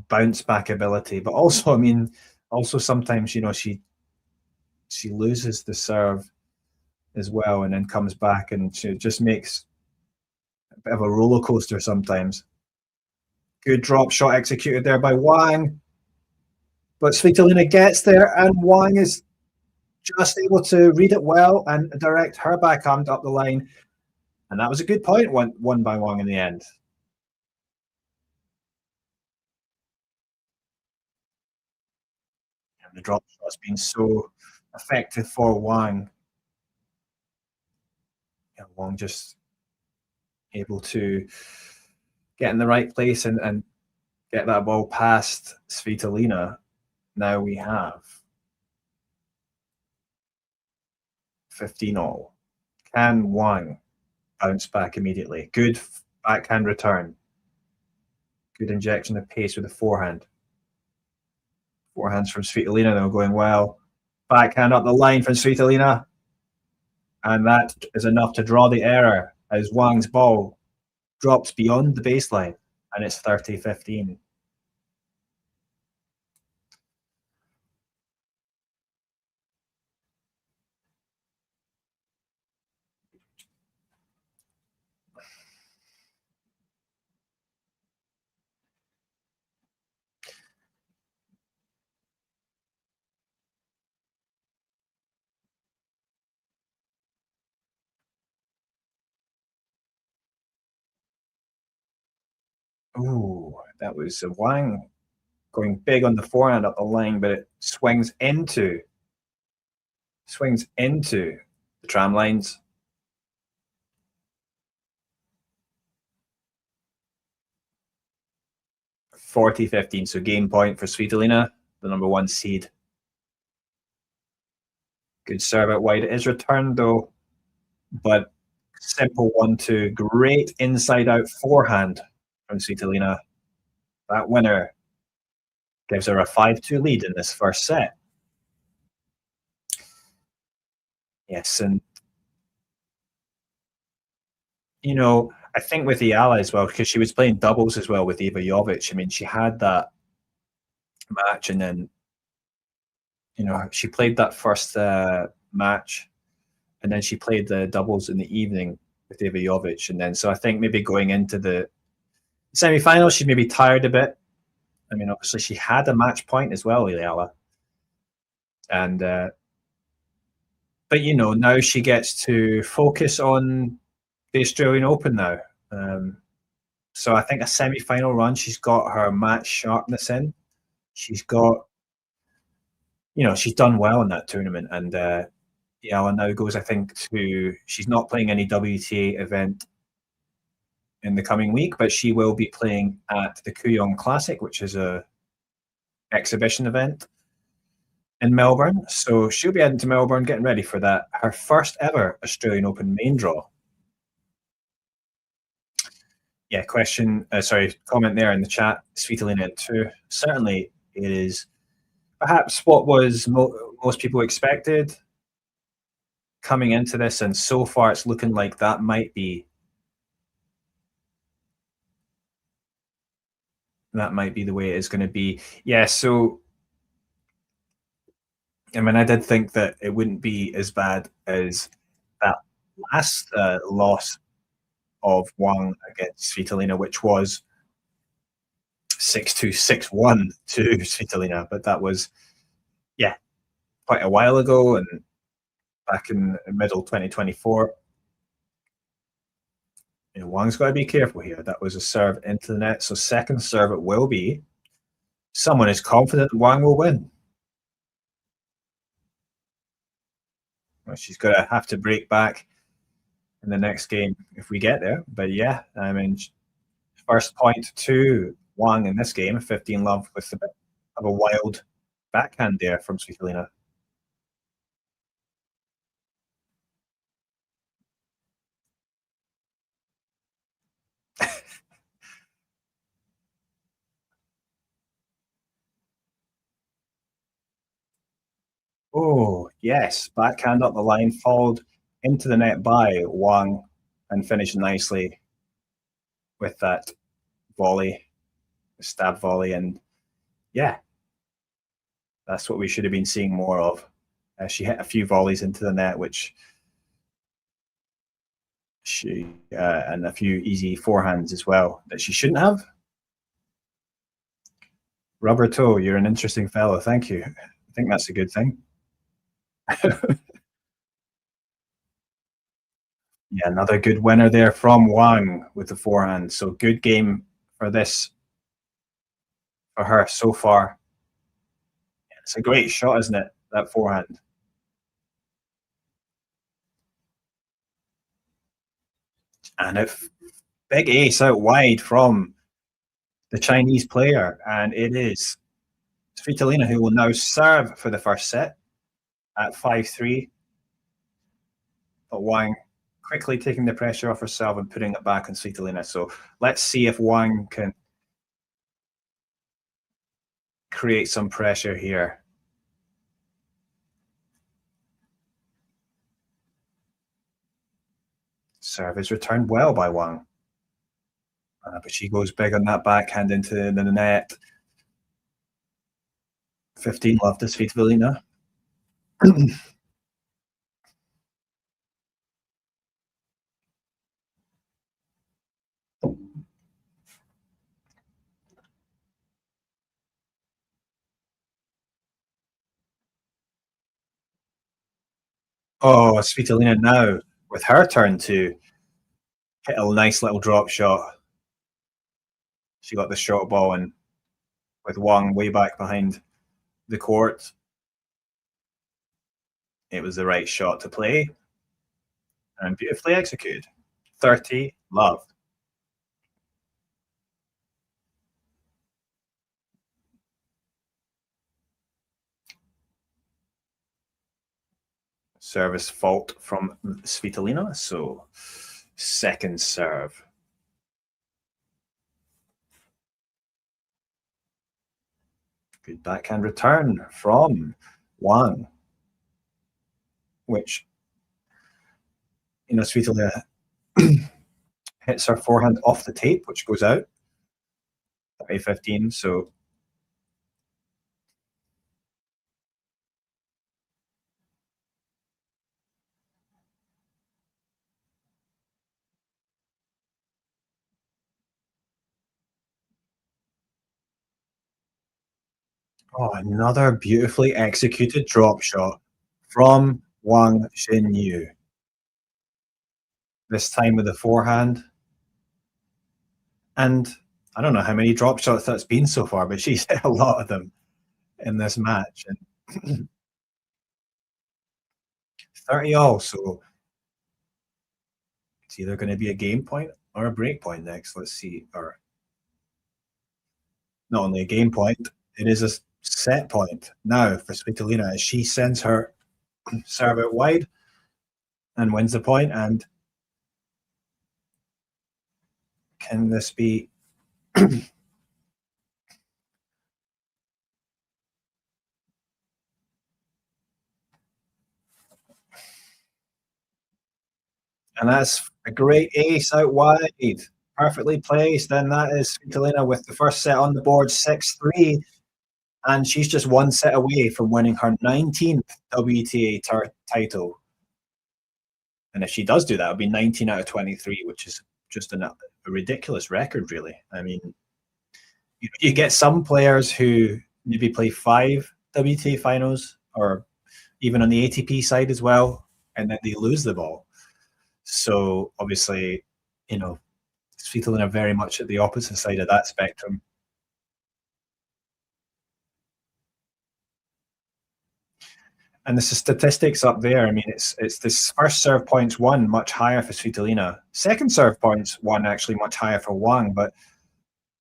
bounce back ability. But also, I mean, sometimes she loses the serve as well, and then comes back, and she just makes a bit of a roller coaster sometimes. Good drop shot executed there by Wang, but Svitolina gets there, and Wang is just able to read it well and direct her backhand up the line, and that was a good point won by Wang in the end. And the drop shot's been so effective for Wang. Yeah, Wang just able to get in the right place and get that ball past Svitolina. Now we have 15-all. Can Wang bounce back immediately? Good backhand return. Good injection of pace with the forehand. Forehands from Svitolina, though, going well. Backhand up the line from Svitolina. And that is enough to draw the error as Wang's ball drops beyond the baseline, and it's 30-15. Ooh, that was Wang going big on the forehand up the line, but it swings into the tram lines. (40-15), so game point for Svitolina, the #1 seed. Good serve out wide. It is returned though, but simple 1-2. Great inside out forehand from Svitolina. That winner gives her a 5-2 lead in this first set. Yes, and you know, I think with Ayala as well, because she was playing doubles as well with Eva Jovic. I mean, she had that match, and then she played that first match, and then she played the doubles in the evening with Eva Jovic, and then so I think maybe going into the semi-final, she maybe tired a bit. I mean, obviously she had a match point as well, Ayala, and but now she gets to focus on the Australian Open now. So I think a semi-final run, she's got her match sharpness in. She's got, she's done well in that tournament, and Ayala now goes, I think, she's not playing any WTA event in the coming week, but she will be playing at the Kooyong Classic, which is a exhibition event in Melbourne. So she'll be heading to Melbourne, getting ready for that, her first ever Australian Open main draw. Yeah, comment there in the chat. Svitolina at 2. Certainly, it is perhaps what was most people expected coming into this, and so far it's looking like that might be the way it is going to be. Yeah, so I mean, I did think that it wouldn't be as bad as that last loss of Wang against Svitolina, which was 6-2, 6-1 to Svitolina, but that was, quite a while ago, and back in middle 2024. Wang's got to be careful here. That was a serve into the net, so second serve it will be. Someone is confident Wang will win. Well, she's going to have to break back in the next game if we get there. But yeah, I mean, first point to Wang in this game, 15-love with a bit of a wild backhand there from Svitolina. Oh, yes, backhand up the line, followed into the net by Wang, and finished nicely with that volley, stab volley, and yeah, that's what we should have been seeing more of. She hit a few volleys into the net, which and a few easy forehands as well that she shouldn't have. Rubber toe, you're an interesting fellow. Thank you. I think that's a good thing. Yeah, another good winner there from Wang with the forehand. So good game for her so far. It's a great shot, isn't it? That forehand. And a big ace out wide from the Chinese player, and it is Svitolina who will now serve for the first set at 5-3. But Wang quickly taking the pressure off herself and putting it back on Svitolina. So let's see if Wang can create some pressure here. Serve is returned well by Wang. But she goes big on that backhand into the net. 15 love to Svitolina. Oh, Svitolina now with her turn to hit a nice little drop shot. She got the short ball and with Wang way back behind the court. It was the right shot to play and beautifully executed. 30 love. Service fault from Svitolina, so second serve. Good backhand return from Wang, which, Svitolina hits her forehand off the tape, which goes out. 30-15, so another beautifully executed drop shot from Wang Xinyu. This time with the forehand. And I don't know how many drop shots that's been so far, but she's hit a lot of them in this match. And 30 all, so it's either going to be a game point or a break point next. Let's see. Or not only a game point, it is a set point now for Svitolina as she sends her serve out wide and wins the point. And can this be and that's a great ace out wide, perfectly placed, and that is Svitolina with the first set on the board, 6-3, and she's just one set away from winning her 19th WTA title. And if she does do that, it'll be 19 out of 23, which is just a ridiculous record, really. I mean, you get some players who maybe play 5 WTA finals, or even on the ATP side as well, and then they lose the ball. So obviously, Svitolina very much at the opposite side of that spectrum. And the statistics up there, I mean, it's this first serve points won much higher for Svitolina. Second serve points won actually much higher for Wang, but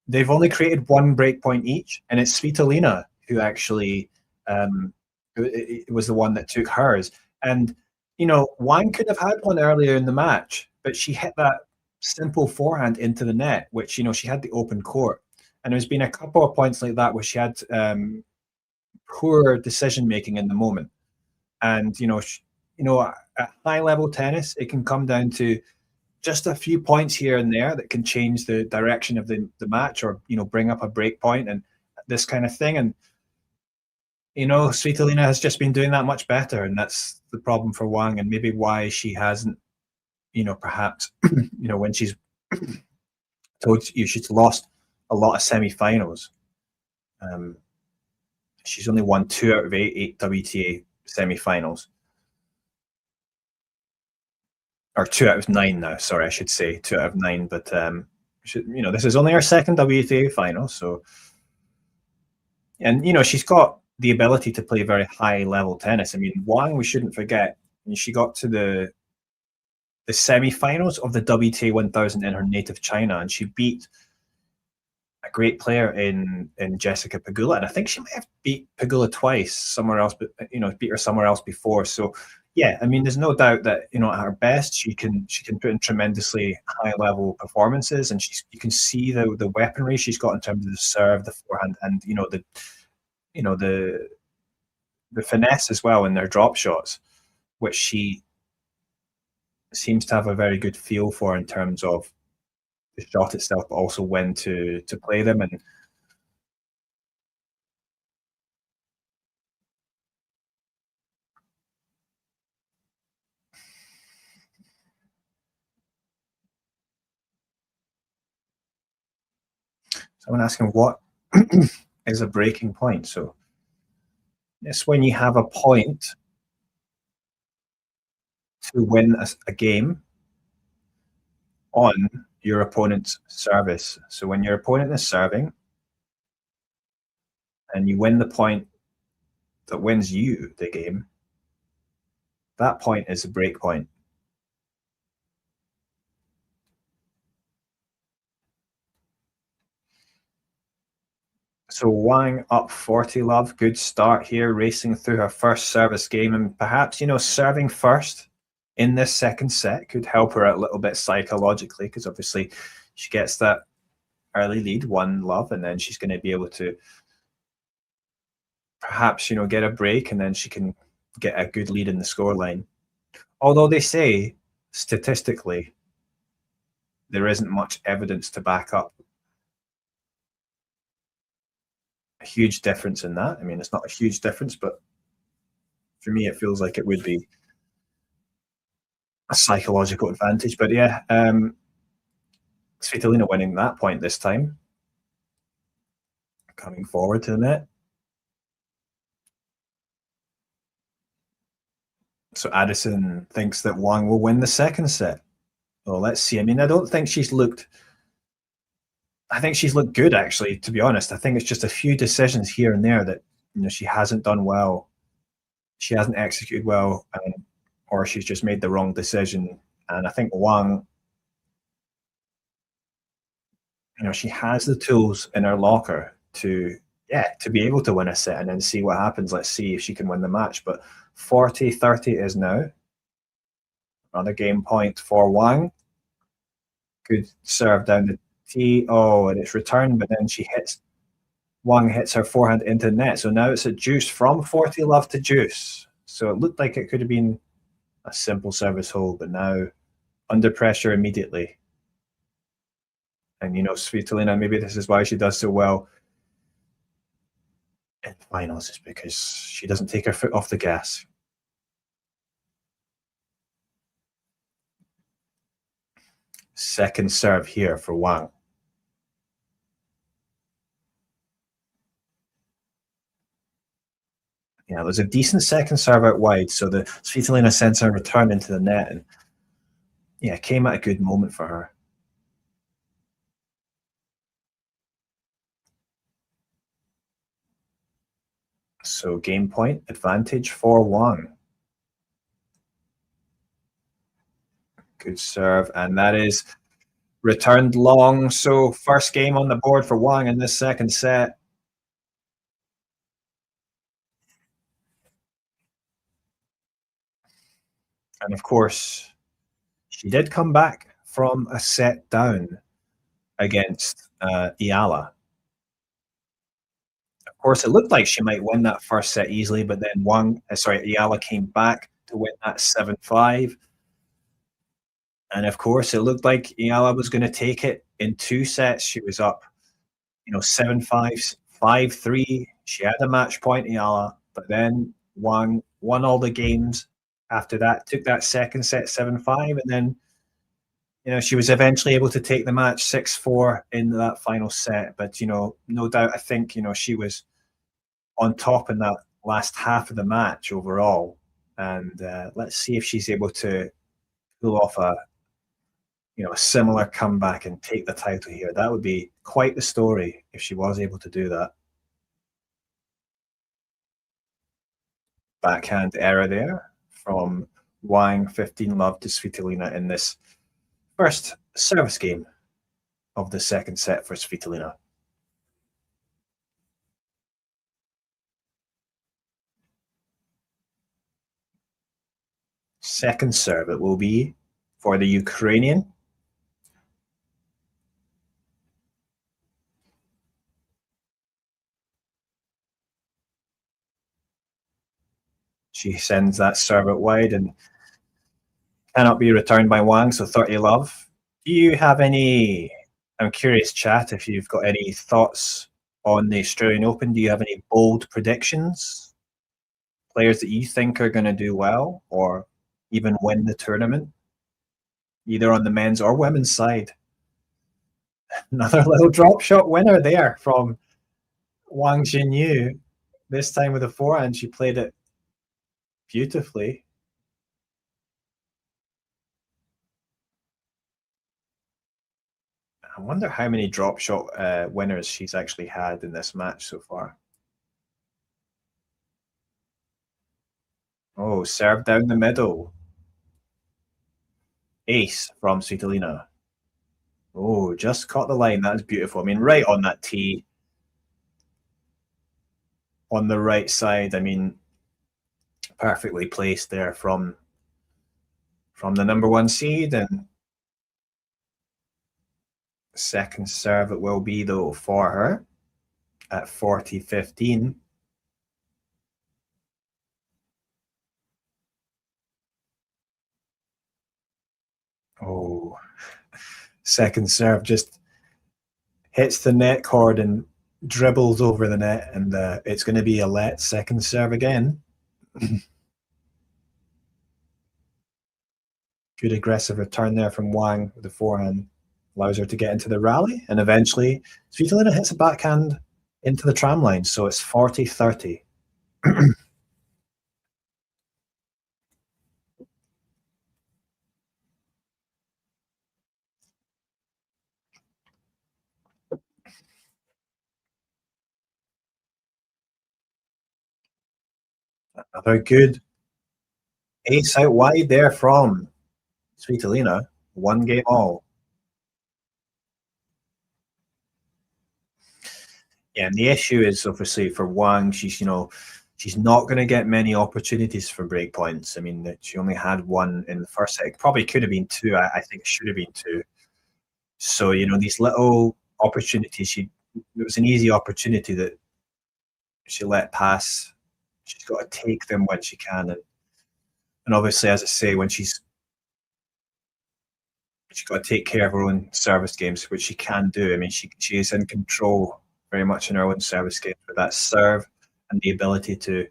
they've only created one break point each, and it's Svitolina who actually was the one that took hers. And Wang could have had one earlier in the match, but she hit that simple forehand into the net, which, she had the open court. And there's been a couple of points like that where she had poor decision-making in the moment. And, at high-level tennis, it can come down to just a few points here and there that can change the direction of the match, or, bring up a break point and this kind of thing. And, Svitolina has just been doing that much better, and that's the problem for Wang, and maybe why she hasn't, perhaps, when she's told you she's lost a lot of semi-finals. She's only won 2 out of 8 WTA semi-finals. Or 2 out of 9 now, sorry, I should say 2 out of 9, but this is only her second WTA final, so, and she's got the ability to play very high level tennis. I mean, Wang, we shouldn't forget, she got to the semi-finals of the WTA 1000 in her native China, and she beat a great player in Jessica Pegula, and I think she might have beat Pegula twice somewhere else, but beat her somewhere else before. So yeah, I mean, there's no doubt that at her best she can put in tremendously high level performances, and you can see the weaponry she's got in terms of the serve, the forehand, and the finesse as well in their drop shots, which she seems to have a very good feel for in terms of the shot itself, but also when to play them. And someone asking what is a breaking point. So it's when you have a point to win a game on your opponent's service. So when your opponent is serving and you win the point that wins you the game, that point is a break point. So Wang up 40 love, good start here, racing through her first service game, and perhaps, serving first in this second set could help her a little bit psychologically, because obviously she gets that early lead, 1 love, and then she's going to be able to perhaps, get a break, and then she can get a good lead in the scoreline. Although they say, statistically, there isn't much evidence to back up a huge difference in that. I mean, it's not a huge difference, but for me, it feels like it would be a psychological advantage. But yeah, Svitolina winning that point this time. Coming forward to the net. So Addison thinks that Wang will win the second set. Well, let's see. I mean, I don't think she's looked... I think she's looked good, actually, to be honest. I think it's just a few decisions here and there that, she hasn't done well. She hasn't executed well, or she's just made the wrong decision. And I think Wang, she has the tools in her locker to be able to win a set and then see what happens. Let's see if she can win the match. But 40-30 is now. Another game point for Wang. Good serve down the tee. Oh, and it's returned, but then Wang hits her forehand into the net. So now it's a deuce, from 40 love to deuce. So it looked like it could have been a simple service hole, but now under pressure immediately. And Svitolina, maybe this is why she does so well in finals, is because she doesn't take her foot off the gas. Second serve here for Wang. Yeah, there's a decent second serve out wide, so the Svitolina sends her return into the net, and yeah, came at a good moment for her. So game point advantage for Wang. Good serve, and that is returned long. So first game on the board for Wang in this second set. And of course, she did come back from a set down against Ayala. Of course, it looked like she might win that first set easily, but then Ayala came back to win that 7-5. And of course, it looked like Ayala was going to take it in 2 sets. She was up, 7-5, 5-3. She had a match point, Ayala, but then won all the games after that. Took that second set 7-5, and then she was eventually able to take the match 6-4 in that final set. But, no doubt, I think, she was on top in that last half of the match overall. And let's see if she's able to pull off a similar comeback and take the title here. That would be quite the story if she was able to do that. Backhand error there from Wang, 15-love to Svitolina in this first service game of the second set for Svitolina. Second serve it will be for the Ukrainian. She sends that serve out wide and cannot be returned by Wang, so 30-love. Do you have any, I'm curious, chat, if you've got any thoughts on the Australian Open? Do you have any bold predictions? Players that you think are going to do well or even win the tournament, either on the men's or women's side? Another little drop shot winner there from Wang Xinyu. This time with a forehand, she played it beautifully. I wonder how many drop shot winners she's actually had in this match so far. Oh, serve down the middle. Ace from Svitolina. Oh, just caught the line. That's beautiful. I mean, right on that tee. On the right side. I mean, perfectly placed there from the number one seed. And second serve it will be, though, for her at 40-15. Oh, second serve just hits the net cord and dribbles over the net, and it's going to be a let second serve again. Good aggressive return there from Wang with the forehand. Allows her to get into the rally, and eventually Svitolina hits a backhand into the tram line, so it's 40-30. Another good ace out wide there from Svitolina. 1 game all. Yeah, and the issue is obviously for Wang, she's not going to get many opportunities for break points. I mean, she only had 1 in the first set. It probably could have been 2. I think it should have been 2. So, these little opportunities, it was an easy opportunity that she let pass. She's got to take them when she can. And obviously, as I say, when she's got to take care of her own service games, which she can do. I mean, she is in control very much in her own service game with that serve and the ability to,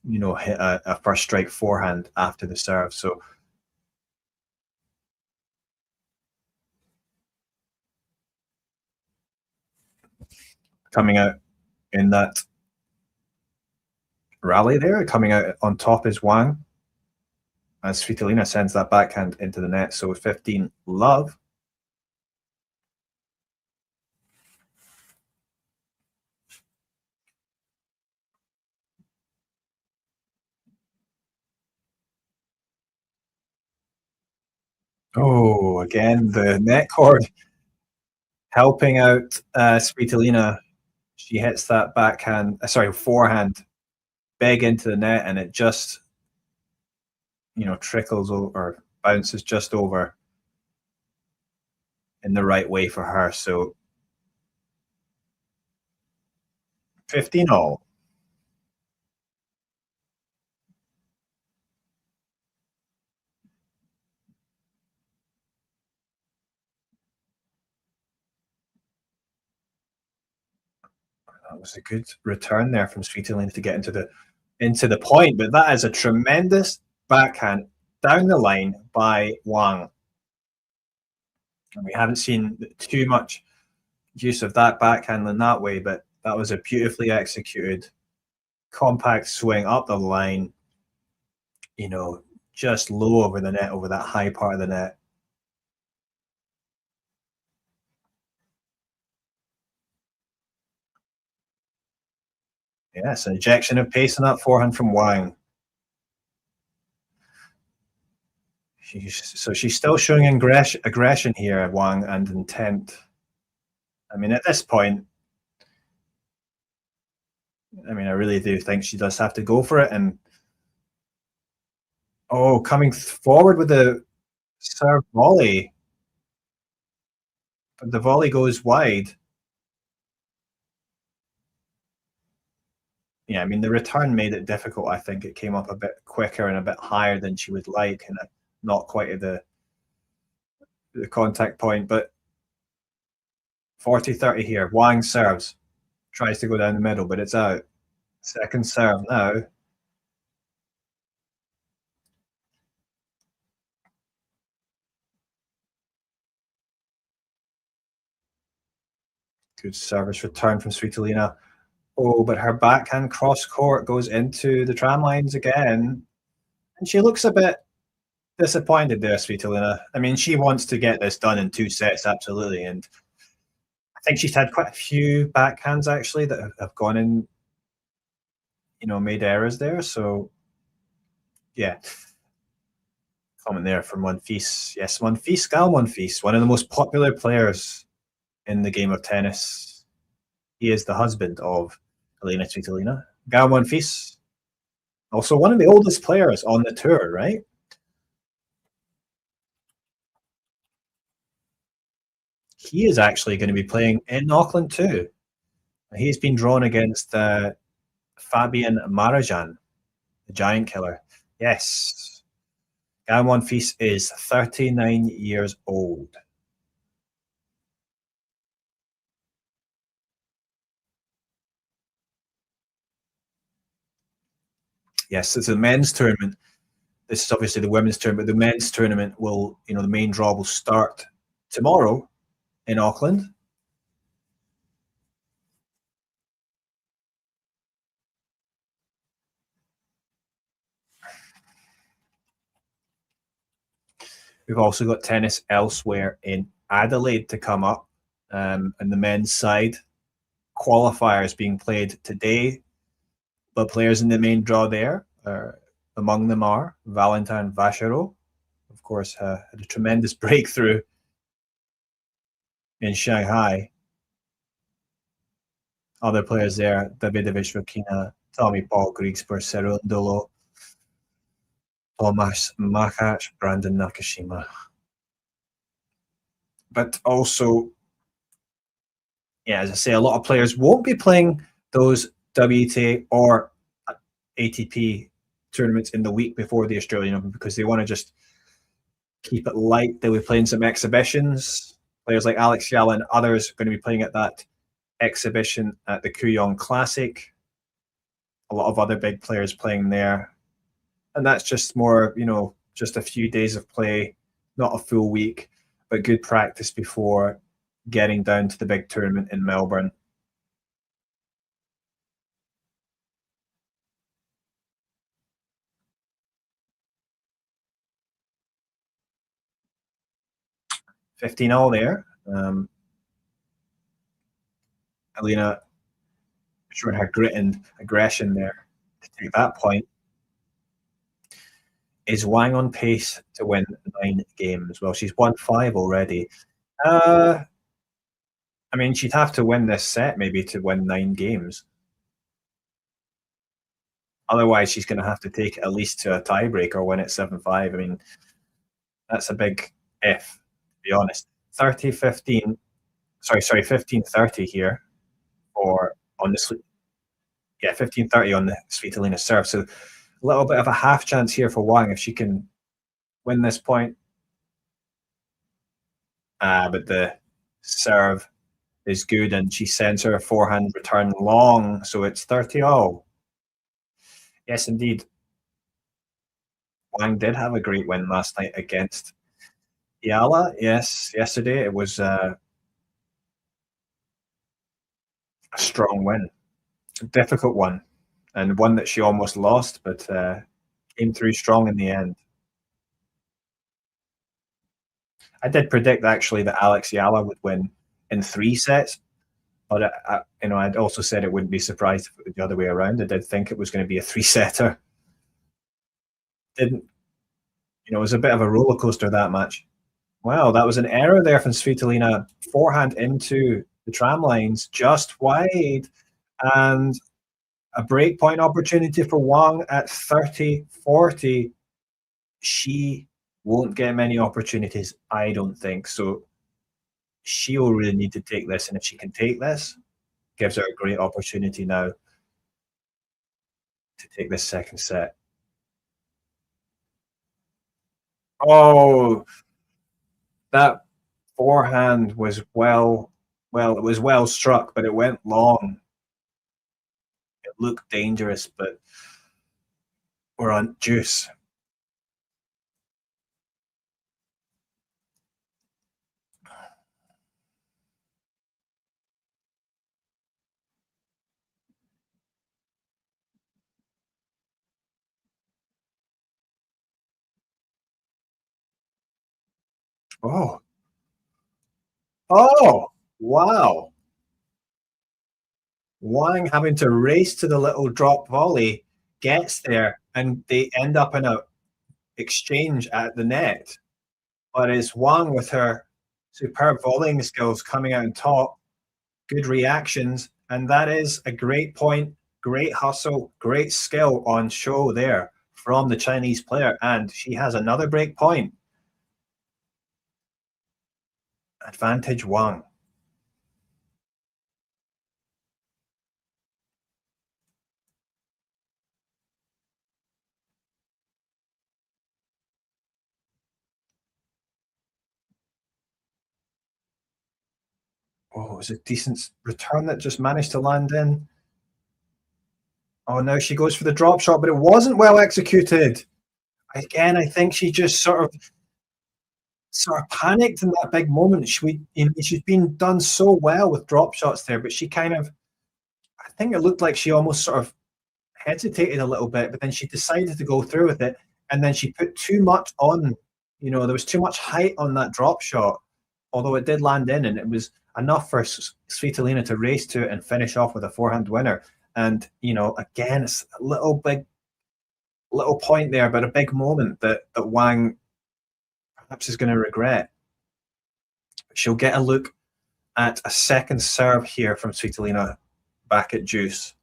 hit a first strike forehand after the serve. So coming out in that rally there, coming out on top is Wang, as Svitolina sends that backhand into the net. So 15-love. Oh, again, the net cord helping out Svitolina. She hits that forehand big into the net, and it just, trickles over, bounces just over in the right way for her. So 15 all. That was a good return there from Svitolina to get into the point, but that is a tremendous backhand down the line by Wang. And we haven't seen too much use of that backhand in that way, but that was a beautifully executed compact swing up the line, you know, just low over the net, over that high part of the net. Yes, an injection of pace in that forehand from Wang. So she's still showing aggression here, Wang, and intent. I mean, at this point, I mean, I really do think she does have to go for it. And oh, coming forward with the serve volley. But the volley goes wide. Yeah, I mean, the return made it difficult. I think it came up a bit quicker and a bit higher than she would like, and not quite at the contact point. But 40-30 here. Wang serves. Tries to go down the middle, but it's out. Second serve now. Good service return from Svitolina. Oh, but her backhand cross court goes into the tram lines again. And she looks a bit disappointed there, Svitolina. I mean, she wants to get this done in 2 sets, absolutely. And I think she's had quite a few backhands, actually, that have gone in, you know, made errors there. So, yeah. Comment there from Monfils. Yes, Monfils, Gal Monfils, one of the most popular players in the game of tennis. He is the husband of Elina Svitolina. Gal Monfils, also one of the oldest players on the tour, right? He is actually going to be playing in Auckland too. He's been drawn against Fabian Marajan, the giant killer. Yes. Gal Monfils is 39 years old. Yes, it's a men's tournament. This is obviously the women's tournament. The men's tournament will, you know, the main draw will start tomorrow in Auckland. We've also got tennis elsewhere in Adelaide to come up, and the men's side qualifiers being played today. But players in the main draw there, among them are Valentin Vachereau, of course, had a tremendous breakthrough in Shanghai. Other players there, Davidovich Rokina, Tommy Paul, Griegsper, Cerundolo, Tomasz Makac, Brandon Nakashima. But also, yeah, as I say, a lot of players won't be playing those WTA or ATP tournaments in the week before the Australian Open because they want to just keep it light. They'll be playing some exhibitions. Players like Alex Yala and others are going to be playing at that exhibition at the Kooyong Classic. A lot of other big players playing there. And that's just more, you know, just a few days of play, not a full week, but good practice before getting down to the big tournament in Melbourne. $15 there. Elina showing her grit and aggression there to take that point. Is Wang on pace to win 9 games? Well, she's won 5 already. I mean, she'd have to win this set maybe to win 9 games. Otherwise, she's going to have to take it at least to a tiebreak or win it 7-5. I mean, that's a big if, to be honest. 15-30 here for on the 15-30 on the Svitolina serve. So a little bit of a half chance here for Wang if she can win this point. But the serve is good and she sends her forehand return long, so it's 30-all. Yes, indeed. Wang did have a great win last night against Yala, yes, yesterday it was a strong win, a difficult one, and one that she almost lost, but came through strong in the end. I did predict actually that Alex Yala would win in 3 sets, but I'd also said it wouldn't be surprised if it was the other way around. I did think it was going to be a 3-setter. Didn't, it was a bit of a roller coaster, that match. Wow, that was an error there from Svitolina. Forehand into the tram lines, just wide, and a break point opportunity for Wang at 30-40. She won't get many opportunities, I don't think. So she'll really need to take this, and if she can take this, gives her a great opportunity now to take this second set. Oh, that forehand was well, it was well struck, but it went long. It looked dangerous, but we're on juice. Oh. Oh, wow. Wang having to race to the little drop volley, gets there, and they end up in a exchange at the net. But it's Wang with her superb volleying skills coming out on top, good reactions, and that is a great point, great hustle, great skill on show there from the Chinese player. And she has another break point. Advantage Wang. Oh, it was a decent return that just managed to land in. Oh, now she goes for the drop shot, but it wasn't well executed. Again, I think she just sort of panicked in that big moment. She's been done so well with drop shots there, but she kind of, I think it looked like she almost sort of hesitated a little bit, but then she decided to go through with it, and then she put too much on. There was too much height on that drop shot, although it did land in, and it was enough for Svitolina to race to it and finish off with a forehand winner. And again, it's a little point there, but a big moment that Wang perhaps is going to regret. She'll get a look at a second serve here from Svitolina back at juice.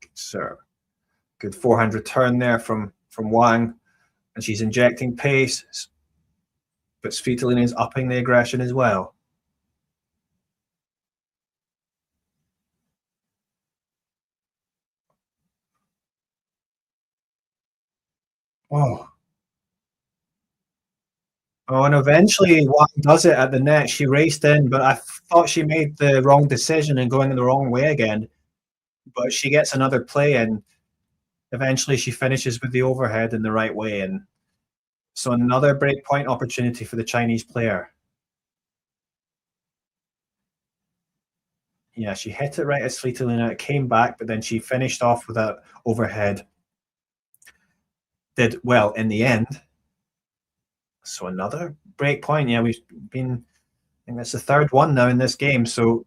Good serve. Good forehand return there from Wang, and she's injecting pace, but Svitolina is upping the aggression as well. Oh, and eventually Wang does it at the net. She raced in, but I thought she made the wrong decision and going the wrong way again. But she gets another play, and eventually she finishes with the overhead in the right way. And so another break point opportunity for the Chinese player. Yeah, she hit it right at Svitolina. It came back, but then she finished off with that overhead. Did well in the end. So another break point. Yeah, I think that's the third one now in this game. So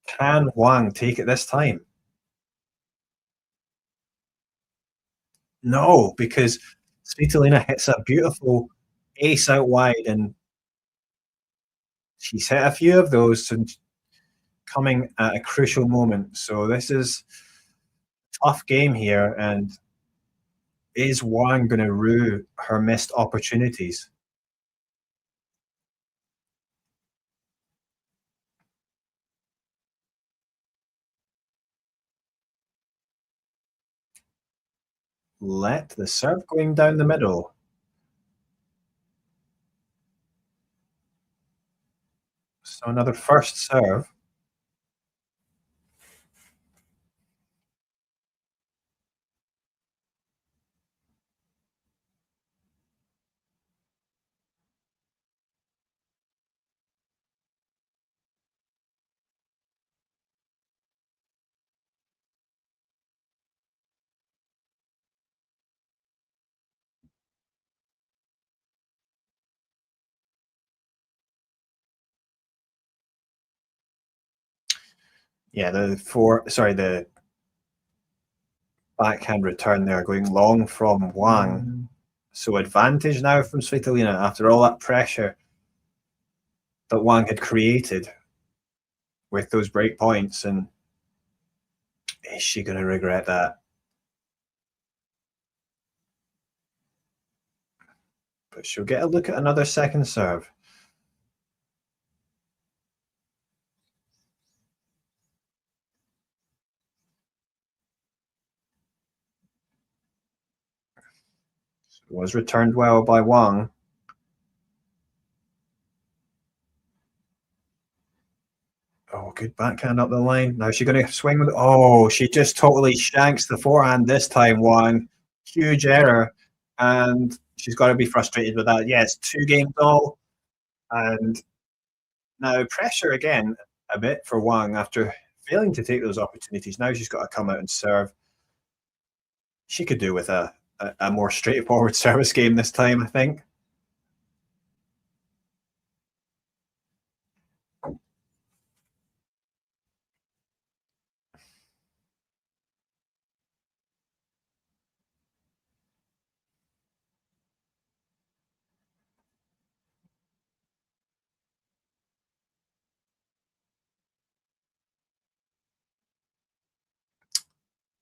can Wang take it this time? No, because Svitolina hits a beautiful ace out wide, and she's hit a few of those and coming at a crucial moment. So this is a tough game here, and is Wang going to rue her missed opportunities? Let the serve going down the middle. So another first serve. Yeah, the backhand return there going long from Wang. So advantage now from Svitolina after all that pressure that Wang had created with those break points. And is she going to regret that? But she'll get a look at another second serve. It was returned well by Wang. Oh, good backhand up the line. Now she's going to swing with it. Oh, she just totally shanks the forehand this time, Wang. Huge error. And she's got to be frustrated with that. Yes, 2 games all. And now pressure again a bit for Wang after failing to take those opportunities. Now she's got to come out and serve. She could do with a more straightforward service game this time, I think.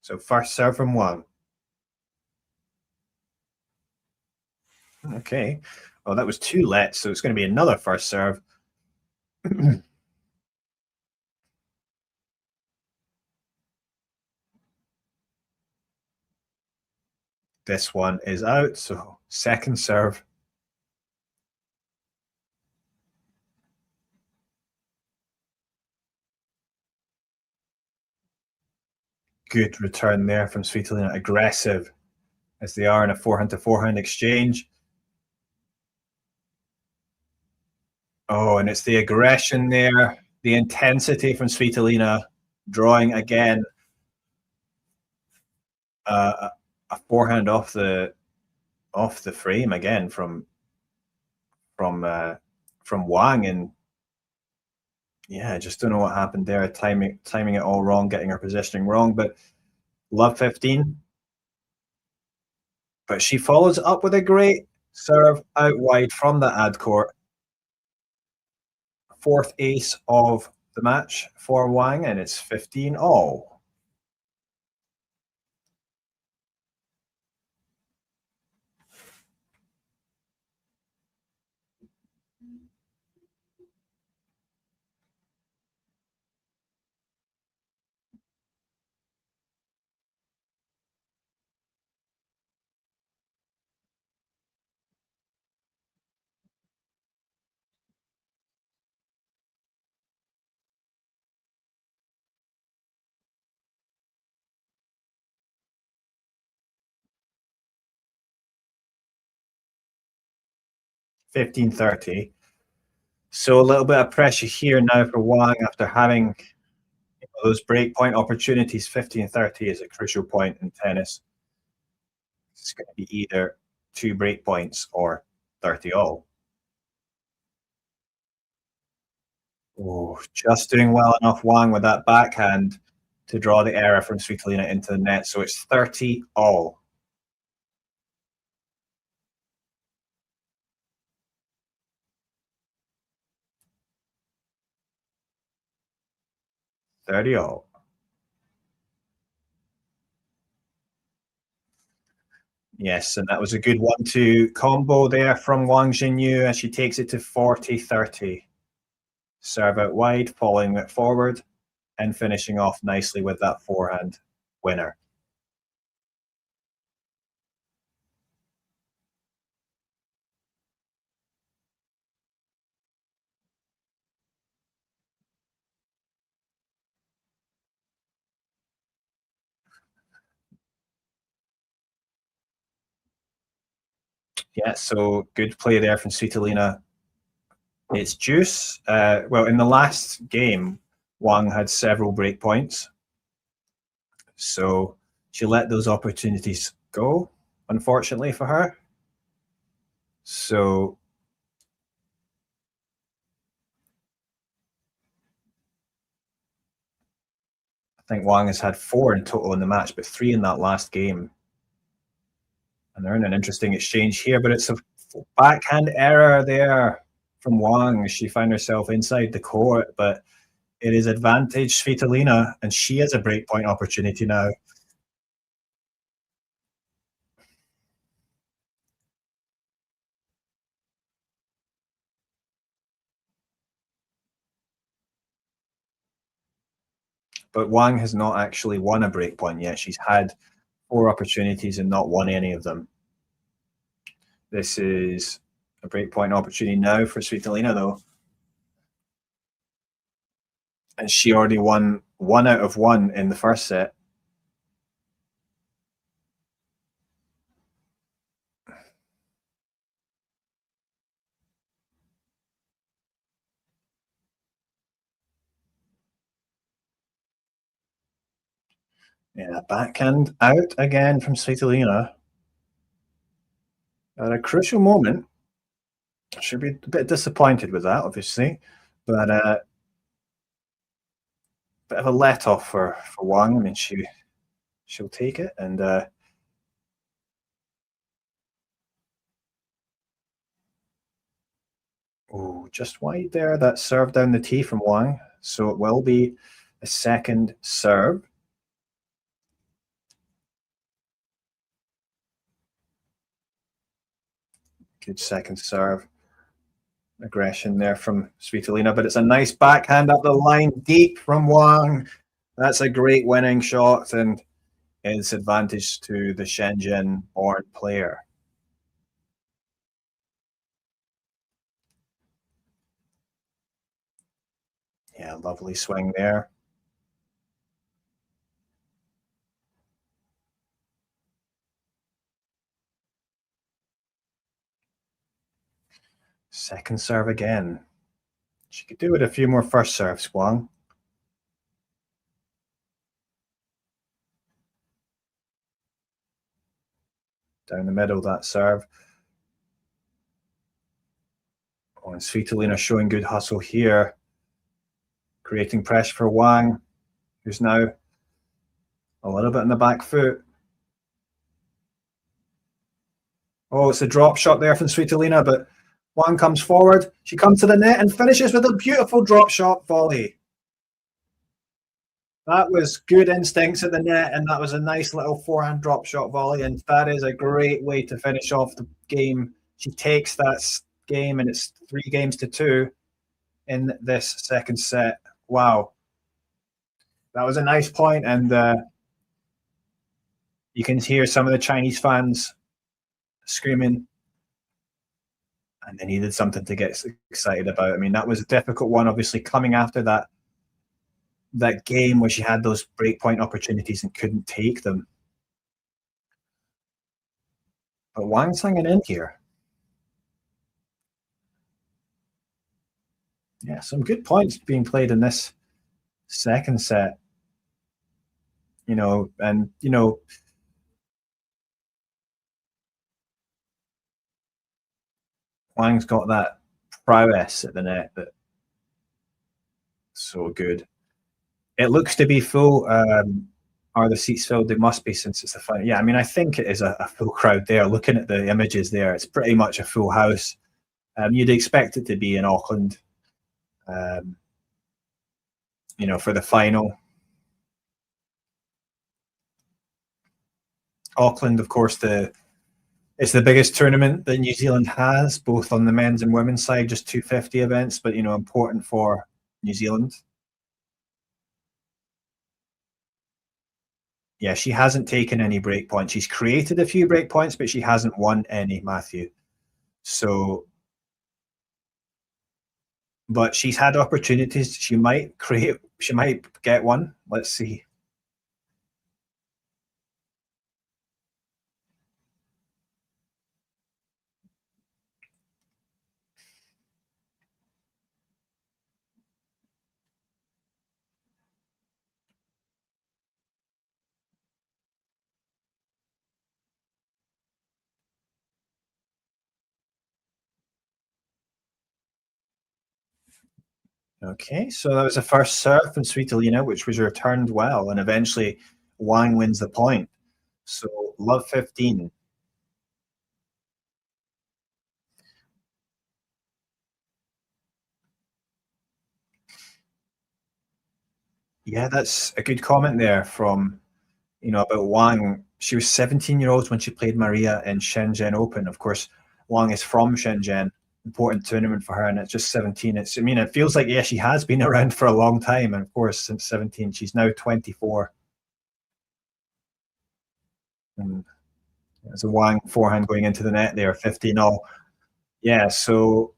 So first serve from Wang. Okay. Well, that was 2 lets, so it's going to be another first serve. This one is out, so second serve. Good return there from Svitolina, aggressive as they are in a forehand to forehand exchange. Oh, and it's the aggression there, the intensity from Svitolina, drawing again a forehand off the frame again from Wang, and yeah, I just don't know what happened there. Timing it all wrong, getting her positioning wrong, but love 15. But she follows up with a great serve out wide from the ad court. 4th ace of the match for Wang, and it's 15 all. $15.30. So a little bit of pressure here now for Wang after having those breakpoint opportunities. 15-30 is a crucial point in tennis. It's going to be either 2 breakpoints or 30 all. Oh, just doing well enough, Wang, with that backhand to draw the error from Svitolina into the net. So it's 30 all. Yes, and that was a good 1-2 combo there from Wang Xinyu as she takes it to 40-30. Serve out wide, following it forward, and finishing off nicely with that forehand winner. Yeah, so good play there from Svitolina. It's juice. Well, in the last game, Wang had several break points. So she let those opportunities go, unfortunately for her. So think Wang has had 4 in total in the match, but 3 in that last game. And they're in an interesting exchange here, but it's a backhand error there from Wang. She found herself inside the court, but it is advantage Svitolina, and she has a breakpoint opportunity now. But Wang has not actually won a breakpoint yet. She's had 4 opportunities and not won any of them. This is a breakpoint opportunity now for Svitolina, though. And she already won 1 out of 1 in the first set. Yeah, backhand out again from Svitolina. At a crucial moment. Should be a bit disappointed with that, obviously. But bit of a let off for Wang. I mean, she'll take it, and oh, just wide there. That serve down the tee from Wang, so it will be a second serve. Good second serve. Aggression there from Svitolina, but it's a nice backhand up the line, deep from Wang. That's a great winning shot, and it's advantage to the Shenzhen-born player. Yeah, lovely swing there. Second serve again. She could do it a few more first serves, Wang. Down the middle, that serve. Oh, and Svitolina showing good hustle here. Creating pressure for Wang, who's now a little bit on the back foot. Oh, it's a drop shot there from Svitolina, but Wang comes forward. She comes to the net and finishes with a beautiful drop shot volley. That was good instincts at the net, and that was a nice little forehand drop shot volley, and that is a great way to finish off the game. She takes that game, and it's 3-2 in this second set. Wow. That was a nice point, and you can hear some of the Chinese fans screaming, and they needed something to get excited about. I mean, that was a difficult one, obviously, coming after that game where she had those breakpoint opportunities and couldn't take them. But Wang's hanging in here. Yeah, some good points being played in this second set. Wang's got that prowess at the net that's so good. It looks to be full. Are the seats filled? They must be, since it's the final. Yeah, I mean, I think it is a full crowd there. Looking at the images there, it's pretty much a full house. You'd expect it to be in Auckland, for the final. Auckland, of course, it's the biggest tournament that New Zealand has, both on the men's and women's side, just 250 events, but, important for New Zealand. Yeah, she hasn't taken any break points. She's created a few break points, but she hasn't won any, Matthew. So, but she's had opportunities. She might get one. Let's see. Okay, so that was the first serve from Svitolina, which was returned well, and eventually Wang wins the point. So love 15. Yeah, that's a good comment there from, about Wang. She was 17-year-old when she played Maria in Shenzhen Open. Of course, Wang is from Shenzhen, important tournament for her, and it's just 17. It feels like, yeah, she has been around for a long time, and of course, since 17, she's now 24. And there's a Wang forehand going into the net there, 15-all. Yeah, so,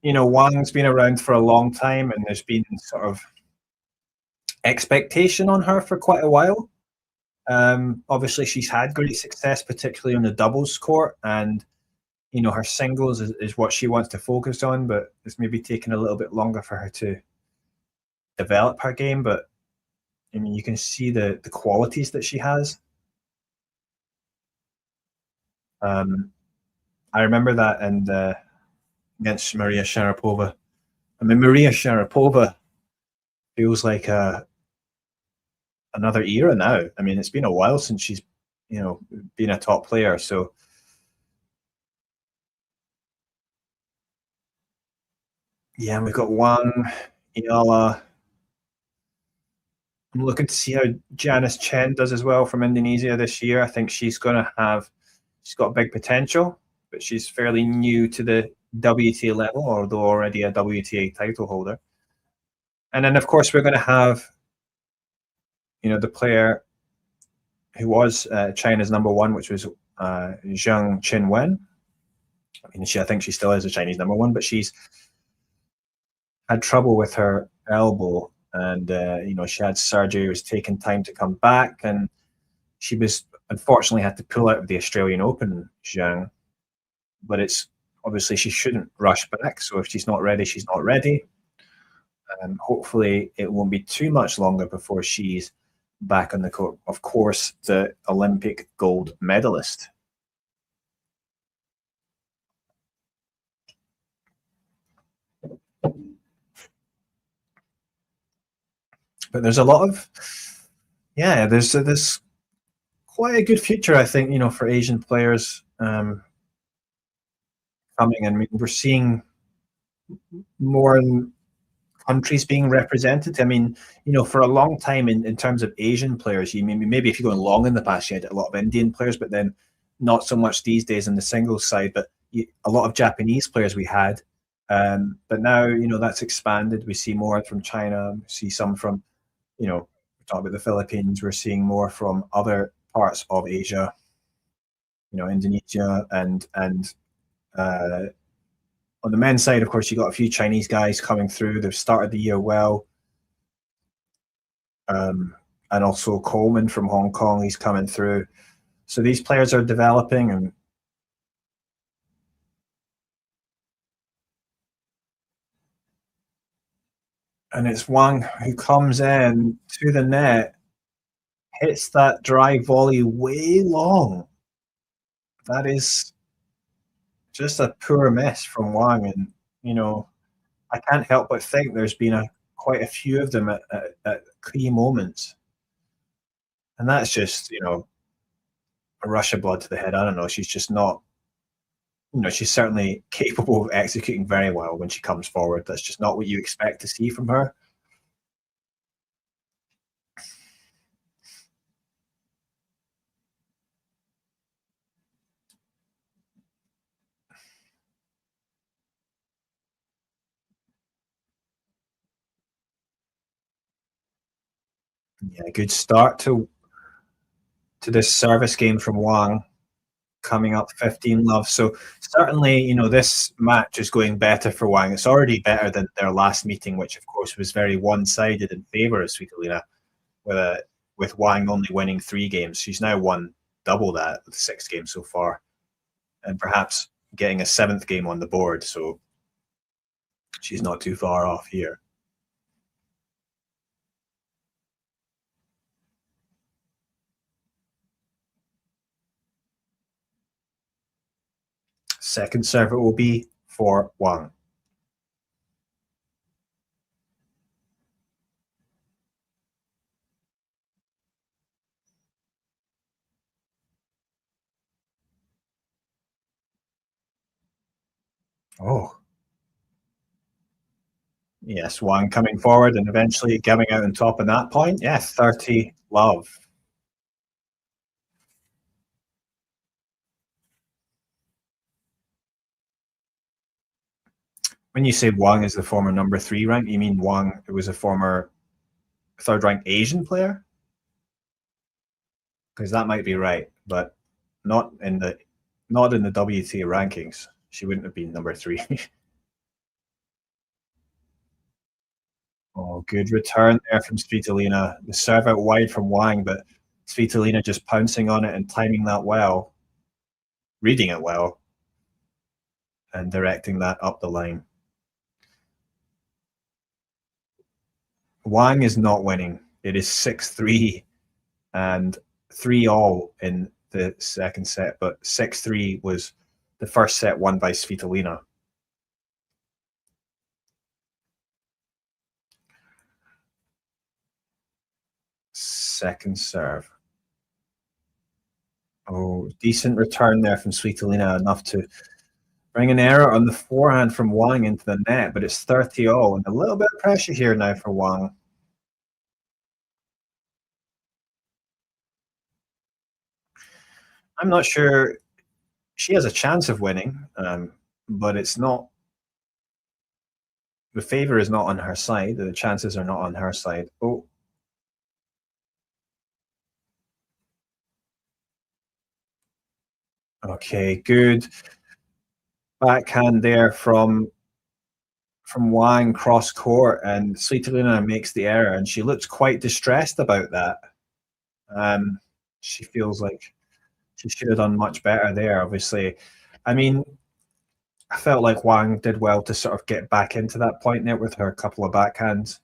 Wang's been around for a long time, and there's been sort of expectation on her for quite a while. Obviously, she's had great success, particularly on the doubles court, and her singles is what she wants to focus on. But it's maybe taken a little bit longer for her to develop her game. But you can see the qualities that she has. I remember that, and against Maria Sharapova. Maria Sharapova feels like another era now. It's been a while since she's, been a top player. So, yeah, we've got Wang, Iala. I'm looking to see how Janice Chen does as well from Indonesia this year. I think she's got big potential, but she's fairly new to the WTA level, although already a WTA title holder. And then, of course, we're going to have, the player who was China's number one, which was Zheng Qinwen. I think she still is the Chinese number one, but she's had trouble with her elbow, and she had surgery. It was taking time to come back, and she was unfortunately had to pull out of the Australian Open, Zhang. But it's obviously she shouldn't rush back. So if she's not ready, she's not ready. And hopefully it won't be too much longer before she's back on the court. Of course, the Olympic gold medalist. But there's a lot of, there's quite a good future, I think, for Asian players coming. And we're seeing more countries being represented. For a long time in terms of Asian players, maybe if you're going long in the past, you had a lot of Indian players, but then not so much these days on the singles side. But a lot of Japanese players we had. But now, that's expanded. We see more from China. We see some from, we talk about the Philippines. We're seeing more from other parts of Asia, Indonesia, and on the men's side, of course, you got a few Chinese guys coming through. They've started the year well. And also Coleman from Hong Kong, he's coming through. So these players are developing, and it's Wang who comes in to the net, hits that drive volley way long. That is just a poor miss from Wang. And, I can't help but think there's been quite a few of them at key moments. And that's just, a rush of blood to the head. I don't know. She's just not, she's certainly capable of executing very well when she comes forward. That's just not what you expect to see from her. Yeah, good start to this service game from Wang, coming up 15-love. So certainly, this match is going better for Wang. It's already better than their last meeting, which of course was very one-sided in favor of Svitolina, with Wang only winning 3 games. She's now won double that with 6 games so far, and perhaps getting a 7th game on the board. So she's not too far off here. Second serve it will be for Wang. Oh. Yes, Wang coming forward and eventually coming out on top in that point. Yeah, 30 love. When you say Wang is the former number 3 rank, you mean Wang was a former 3rd ranked Asian player? Because that might be right, but not in the WTA rankings. She wouldn't have been number 3. Oh, good return there from Svitolina. The serve out wide from Wang, but Svitolina just pouncing on it and timing that well, reading it well, and directing that up the line. Wang is not winning. It is 6-3 and 3-all in the second set, but 6-3 was the first set won by Svitolina. Second serve. Oh, decent return there from Svitolina, enough to bring an error on the forehand from Wang into the net, but it's 30-all, and a little bit of pressure here now for Wang. I'm not sure. She has a chance of winning, but it's not. The favor is not on her side. The chances are not on her side. Oh. Okay, good backhand there from Wang cross court, and Svitolina makes the error, and she looks quite distressed about that. She feels like she should have done much better there, obviously. I mean, I felt like Wang did well to sort of get back into that point there with her couple of backhands.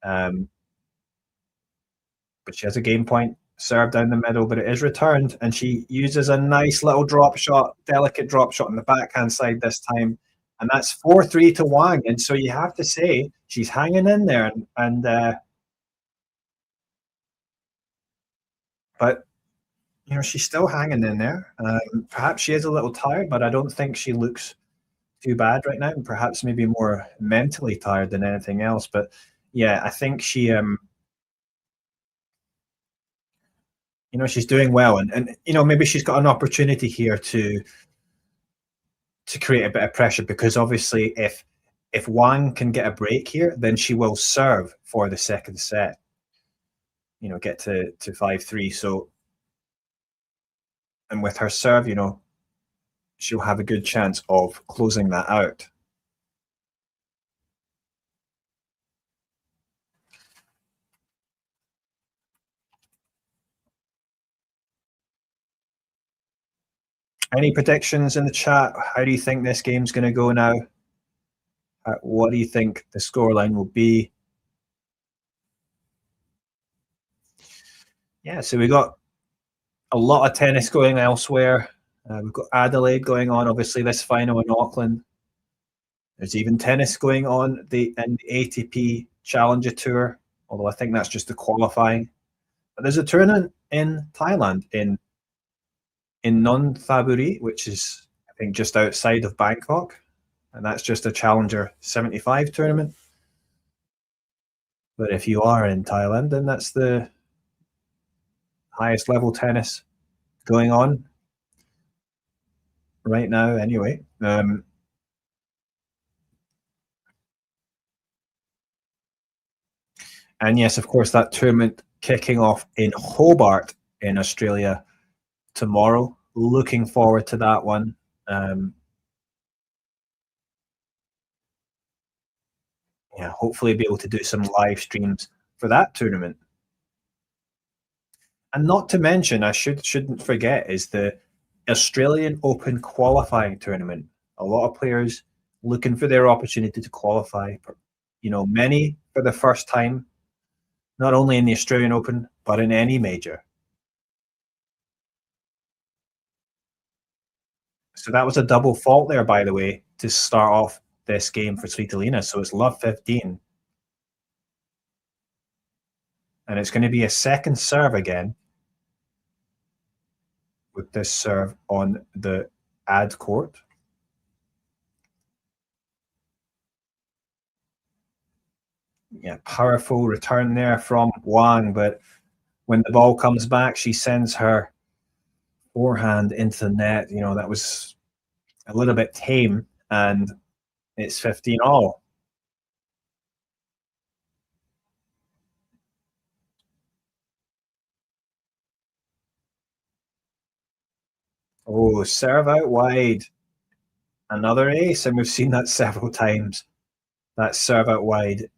But she has a game point serve down the middle, but it is returned, and she uses a nice little drop shot, delicate drop shot on the backhand side this time. And that's 4-3 to Wang. And so you have to say she's hanging in there. But, you know, she's still hanging in there. Perhaps she is a little tired, but I don't think she looks too bad right now. And perhaps maybe more mentally tired than anything else. But, yeah, I think she, you know, she's doing well. And you know, maybe she's got an opportunity here to create a bit of pressure, because obviously if Wang can get a break here, then she will serve for the second set, you know, get to 5-3. So, and with her serve, you know, she'll have a good chance of closing that out. Any predictions in the chat? How do you think this game's going to go now? What do you think the scoreline will be? Yeah, so we got a lot of tennis going elsewhere. We've got Adelaide going on, obviously, this final in Auckland. There's even tennis going on in the ATP Challenger Tour, although I think that's just the qualifying. But there's a tournament in Thailand, in Nonthaburi, which is, I think, just outside of Bangkok. And that's just a Challenger 75 tournament. But if you are in Thailand, then that's the highest level tennis going on right now anyway. And yes, of course, that tournament kicking off in Hobart in Australia tomorrow. Looking forward to that one. Yeah, hopefully be able to do some live streams for that tournament. And not to mention, I shouldn't forget, is the Australian Open qualifying tournament. A lot of players looking for their opportunity to qualify. You know, many for the first time, not only in the Australian Open, but in any major. So that was a double fault there, by the way, to start off this game for Svitolina. So it's love 15. And it's going to be a second serve again, with this serve on the ad court. Yeah, powerful return there from Wang, but when the ball comes back, she sends her forehand into the net. That was a little bit tame, and it's 15-all. Oh, serve out wide. Another ace, and we've seen that several times. That serve out wide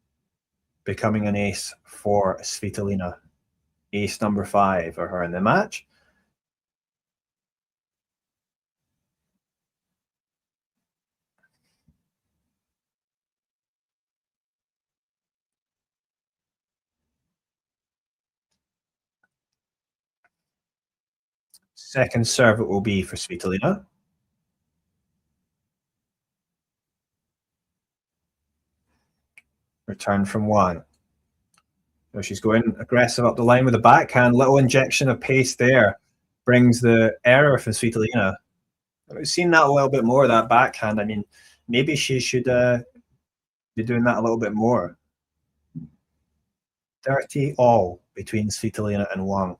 becoming an ace for Svitolina. Ace number 5 for her in the match. Second serve it will be for Svitolina. Return from Wang. So she's going aggressive up the line with a backhand. Little injection of pace there brings the error for Svitolina. We've seen that a little bit more, that backhand. I mean, maybe she should be doing that a little bit more. 30-all between Svitolina and Wang.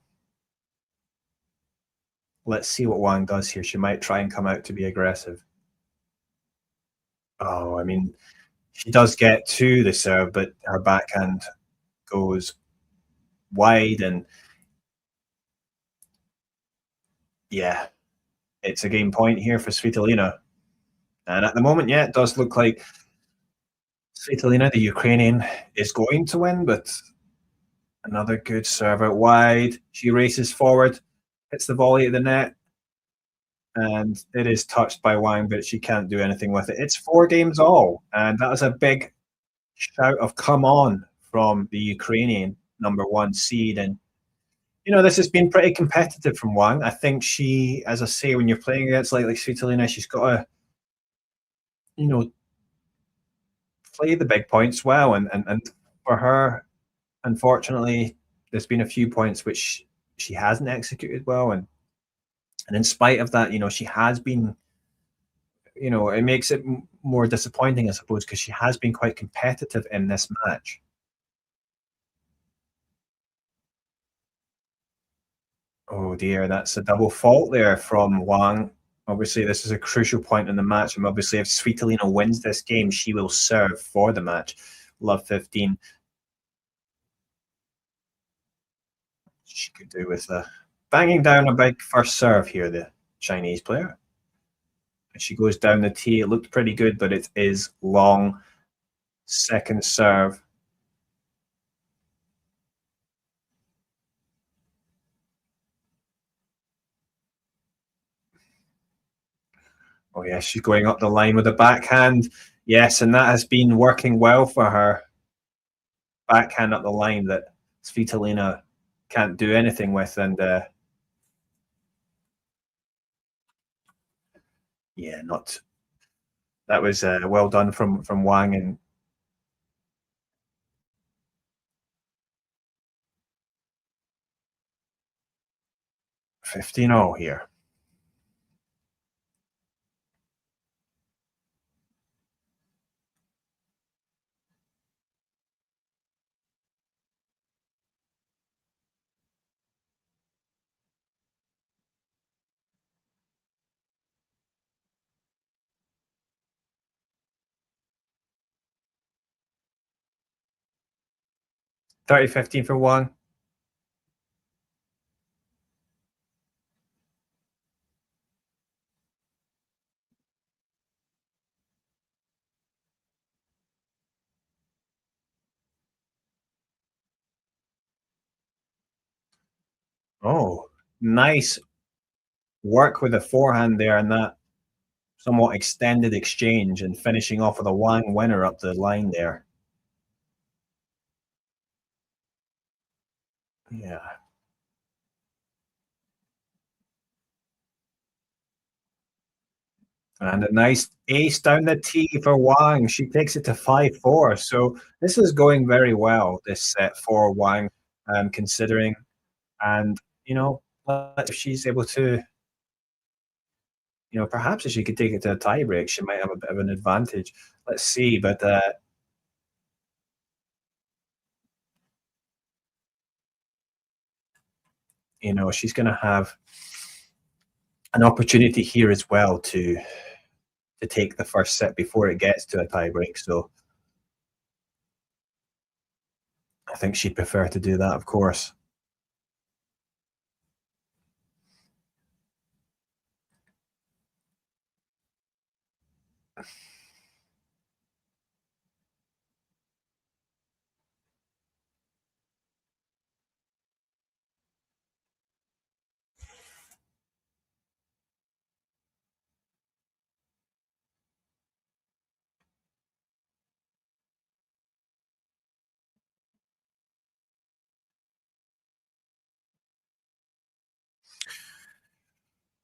Let's see what Wang does here. She might try and come out to be aggressive. Oh, I mean, she does get to the serve, but her backhand goes wide, and yeah, it's a game point here for Svitolina. And at the moment, yeah, it does look like Svitolina, the Ukrainian, is going to win, but another good serve out wide. She races forward, hits the volley at the net, and it is touched by Wang, but she can't do anything with it. It's 4 games all, and that was a big shout of come on from the Ukrainian #1 seed. And this has been pretty competitive from Wang. I think she, as I say, when you're playing against like Svitolina, she's got to play the big points well, and for her, unfortunately, there's been a few points which she hasn't executed well, and in spite of that, she has been, it makes it more disappointing, I suppose, because she has been quite competitive in this match. Oh dear, that's a double fault there from Wang. Obviously, this is a crucial point in the match, and obviously if Svitolina wins this game, she will serve for the match. Love 15. She could do with banging down a big first serve here, the Chinese player. As she goes down the tee, it looked pretty good, but it is long. Second serve. Oh, yes, she's going up the line with a backhand. Yes, and that has been working well for her. Backhand up the line that Svitolina can't do anything with. And yeah, that was well done from Wang. And 15-all here. $30-15 for Wang. Oh, nice work with the forehand there, and that somewhat extended exchange, and finishing off with a Wang winner up the line there. Yeah. And a nice ace down the tee for Wang. She takes it to 5-4. So this is going very well, this set for Wang, considering. And, if she's able to, perhaps if she could take it to a tie break, she might have a bit of an advantage. Let's see. But she's going to have an opportunity here as well to take the first set before it gets to a tiebreak. So I think she'd prefer to do that, of course.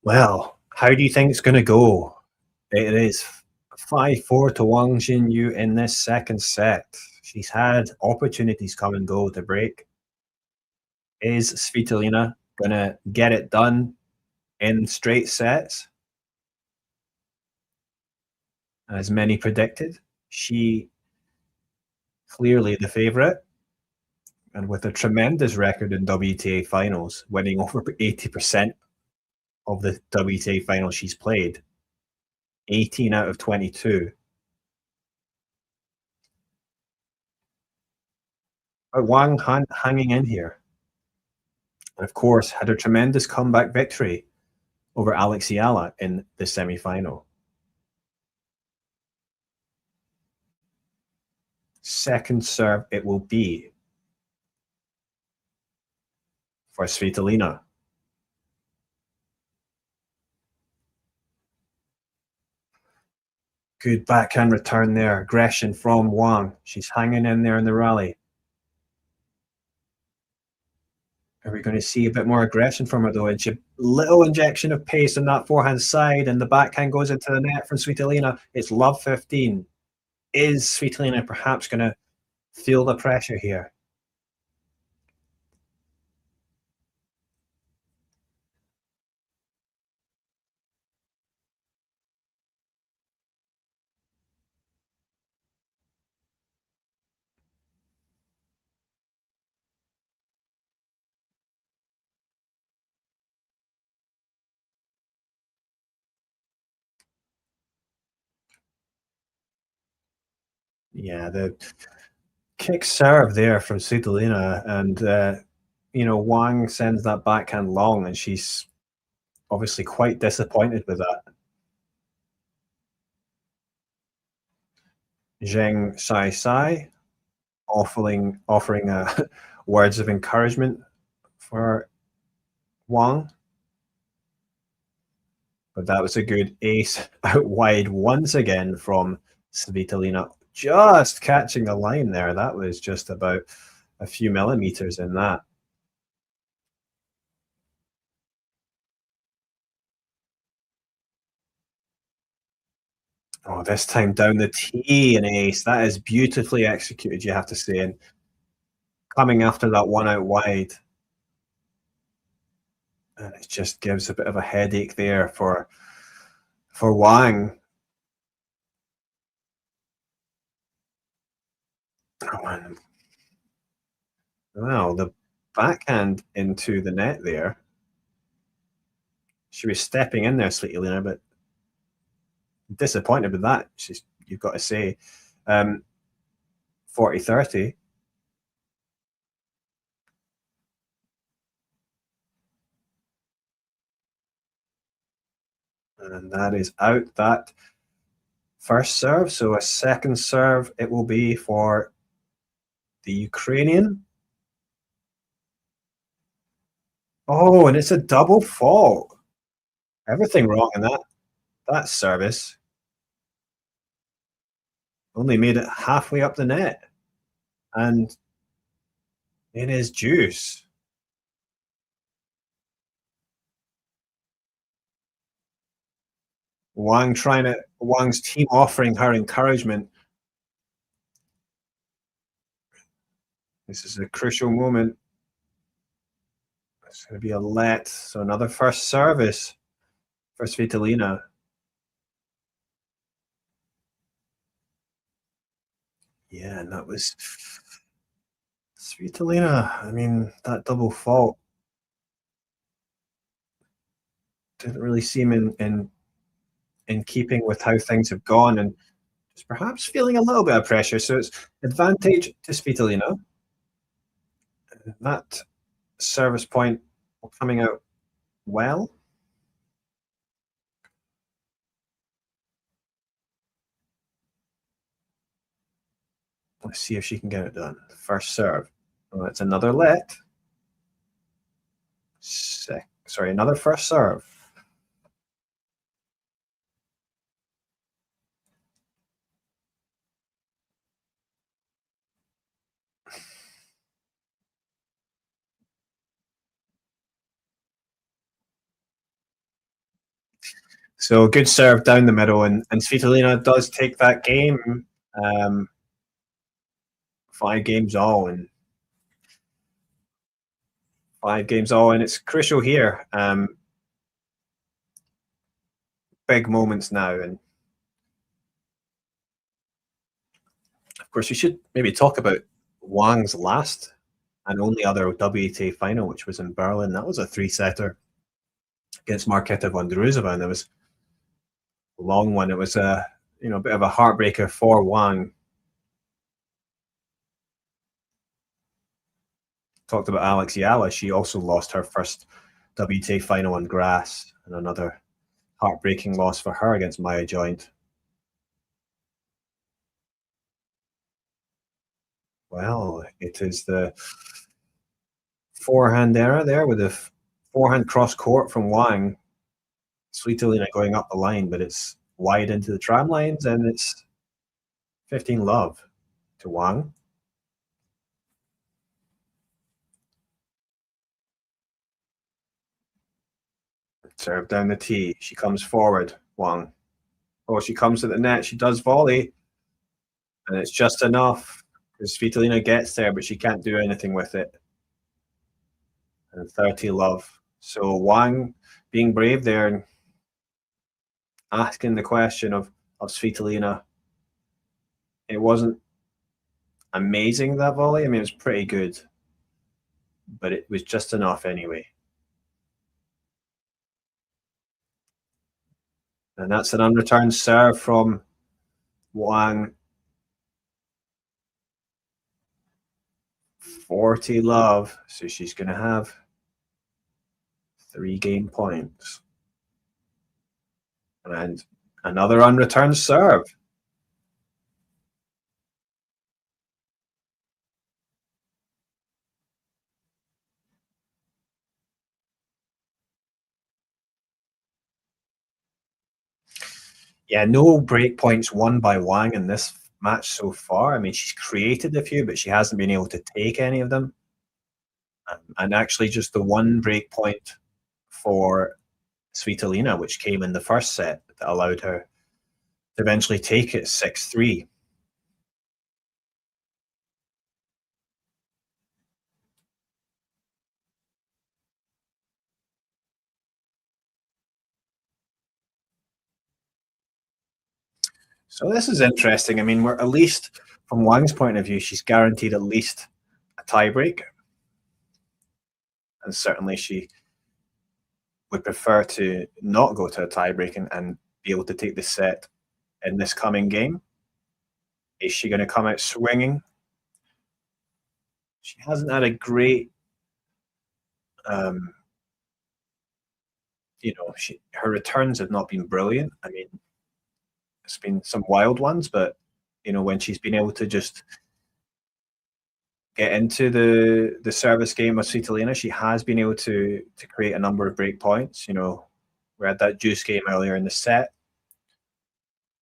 Well, how do you think it's going to go? It is 5-4 to Wang Xinyu in this second set. She's had opportunities come and go to break. Is Svitolina going to get it done in straight sets? As many predicted, she clearly the favourite. And with a tremendous record in WTA finals, winning over 80% of the WTA finals she's played, 18 out of 22. But Wang hanging in here. And of course, had a tremendous comeback victory over Alexiala in the semi-final. Second serve it will be for Svitolina. Good backhand return there. Aggression from Wang. She's hanging in there in the rally. Are we going to see a bit more aggression from her, though? And she little injection of pace on that forehand side, and the backhand goes into the net from Svitolina. It's love 15. Is Svitolina perhaps going to feel the pressure here? Yeah, the kick serve there from Svitolina, and Wang sends that backhand long, and she's obviously quite disappointed with that. Zheng Sai offering words of encouragement for Wang. But that was a good ace out wide once again from Svitolina. Just catching the line there. That was just about a few millimeters in that. Oh, this time down the tee, an ace. That is beautifully executed, you have to say. And coming after that one out wide. And it just gives a bit of a headache there for Wang. Oh, man. Well, the backhand into the net there. She was stepping in there, Svitolina, but disappointed with that. You've got to say, 40-30. And that is out that first serve. So a second serve it will be for the Ukrainian. Oh, and it's a double fault. Everything wrong in that service. Only made it halfway up the net. And it is juice. Wang's team offering her encouragement. This is a crucial moment. It's going to be a let. So another first service for Svitolina. Yeah, and that was Svitolina. I mean, that double fault. didn't really seem in keeping with how things have gone, and just perhaps feeling a little bit of pressure. So it's advantage to Svitolina. That service point coming out well. Let's see if she can get it done. First serve. Oh, it's another let. Sorry, another first serve. So good serve down the middle, and Svitolina does take that game. 5 games all, and 5 games all, and it's crucial here. Big moments now, and of course we should maybe talk about Wang's last and only other WTA final, which was in Berlin. That was a 3-setter against Marketa Vondrousova, and it was a long one. It was a bit of a heartbreaker for Wang. Talked about Alex Yala. She also lost her first WTA final on grass, and another heartbreaking loss for her against Maya Joint. Well, it is the forehand error there with a forehand cross court from Wang. Svitolina going up the line, but it's wide into the tram lines, and it's 15 love to Wang. Serve down the tee. She comes forward, Wang. Oh, she comes to the net. She does volley, and it's just enough because Svitolina gets there, but she can't do anything with it. And 30 love. So Wang being brave there and asking the question of Svitolina. It wasn't amazing, that volley. I mean, it was pretty good, but it was just enough anyway. And that's an unreturned serve from Wang. 40 love. So she's going to have 3 game points. And another unreturned serve. Yeah, no break points won by Wang in this match so far. I mean, she's created a few, but she hasn't been able to take any of them. And actually just the one break point for Svitolina, which came in the first set, that allowed her to eventually take it 6-3. So this is interesting. I mean, we're at least, from Wang's point of view, she's guaranteed at least a tiebreak. And certainly she would prefer to not go to a tiebreak and be able to take the set in this coming game. Is she going to come out swinging? She hasn't had a great, her returns have not been brilliant. I mean, it's been some wild ones, but when she's been able to just get into the service game of Svitolina, she has been able to create a number of break points. We had that juice game earlier in the set,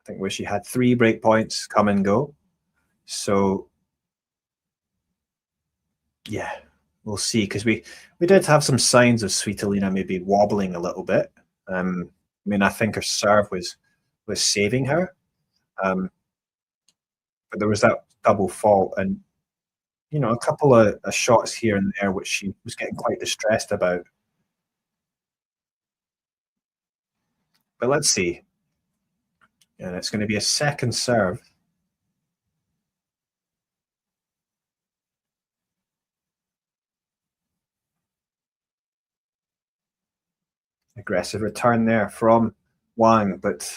I think, where she had 3 break points come and go. So yeah, we'll see, because we did have some signs of Svitolina maybe wobbling a little bit. I mean, I think her serve was saving her, but there was that double fault, and a couple of shots here and there which she was getting quite distressed about. But let's see. And it's going to be a second serve. aggressive return there from Wang, but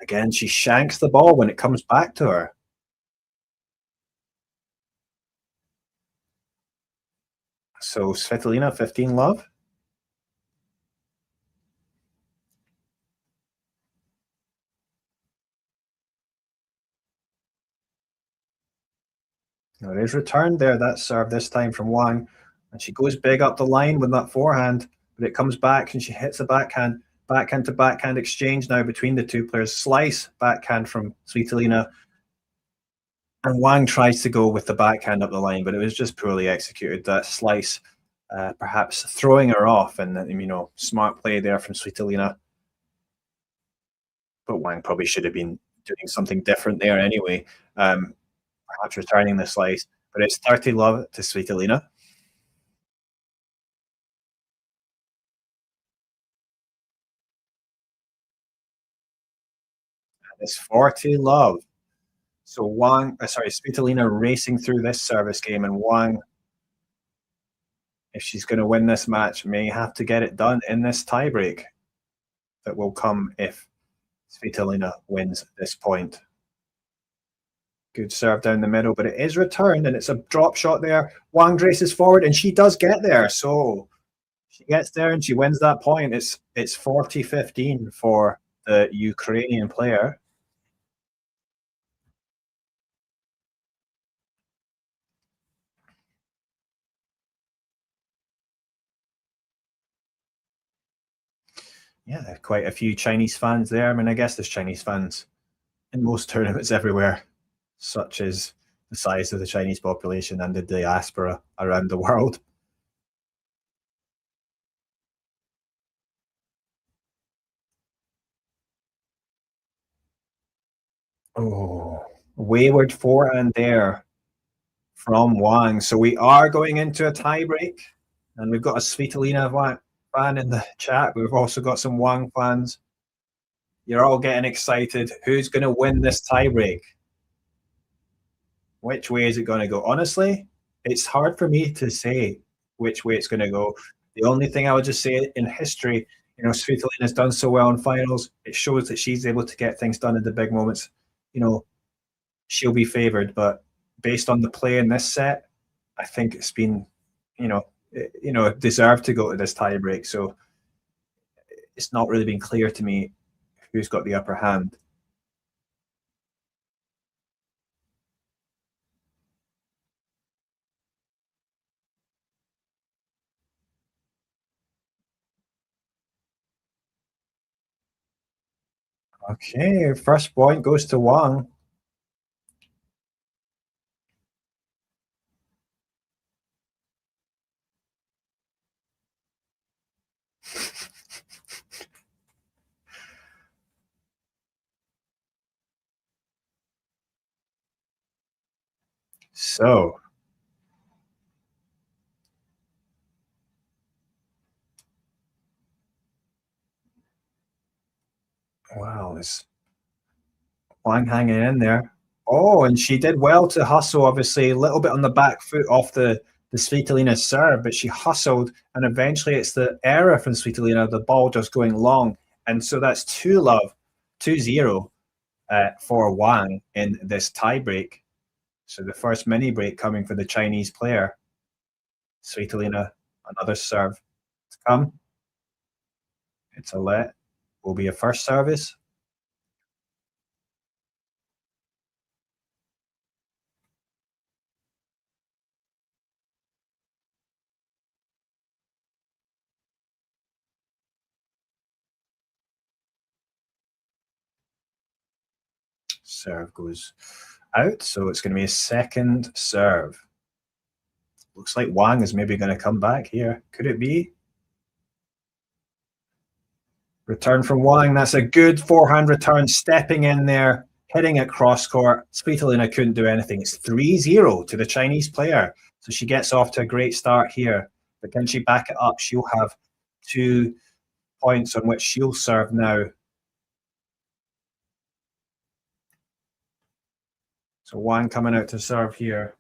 again, she shanks the ball when it comes back to her. So Svitolina, 15 love. Now it is returned there, that serve this time from Wang. And she goes big up the line with that forehand, but it comes back and she hits the backhand. Backhand to backhand exchange now between the two players. Slice backhand from Svitolina. And Wang tries to go with the backhand up the line, but it was just poorly executed. That slice perhaps throwing her off, and smart play there from Svitolina. But Wang probably should have been doing something different there anyway. Perhaps returning the slice, but it's 30 love to Svitolina. And it's 40 love. So Svitolina racing through this service game, and Wang, if she's going to win this match, may have to get it done in this tiebreak that will come if Svitolina wins this point. Good serve down the middle, but it is returned, and it's a drop shot there. Wang races forward, and she does get there. So she gets there, and she wins that point. It's 40-15 for the Ukrainian player. Yeah, quite a few Chinese fans there. I mean, I guess there's Chinese fans in most tournaments everywhere, such as the size of the Chinese population and the diaspora around the world. Oh, wayward forehand there from Wang. So we are going into a tiebreak, and we've got a Svitolina fan in the chat. We've also got some Wang fans. You're all getting excited. Who's going to win this tiebreak? Which way is it going to go? Honestly, it's hard for me to say which way it's going to go. The only thing I would just say in history, Svitolina has done so well in finals. It shows that she's able to get things done in the big moments. She'll be favored, but based on the play in this set, I think it's been, deserved to go to this tiebreak. So it's not really been clear to me who's got the upper hand. Okay, first point goes to Wang. So, wow, is Wang hanging in there? Oh, and she did well to hustle, obviously, a little bit on the back foot off the Svitolina serve, but she hustled, and eventually it's the error from Svitolina, the ball just going long. And so that's 2-0 for Wang in this tiebreak. So the first mini break coming for the Chinese player. Svitolina, another serve to come. It's a let. Will be a first service. Serve goes out, so it's going to be a second serve. Looks like Wang is maybe going to come back here. Could it be? Return from Wang. That's a good forehand return, stepping in there, hitting it cross court. Svitolina couldn't do anything. It's 3-0 to the Chinese player. So she gets off to a great start here. But can she back it up? She'll have 2 points on which she'll serve now. So Wang coming out to serve here.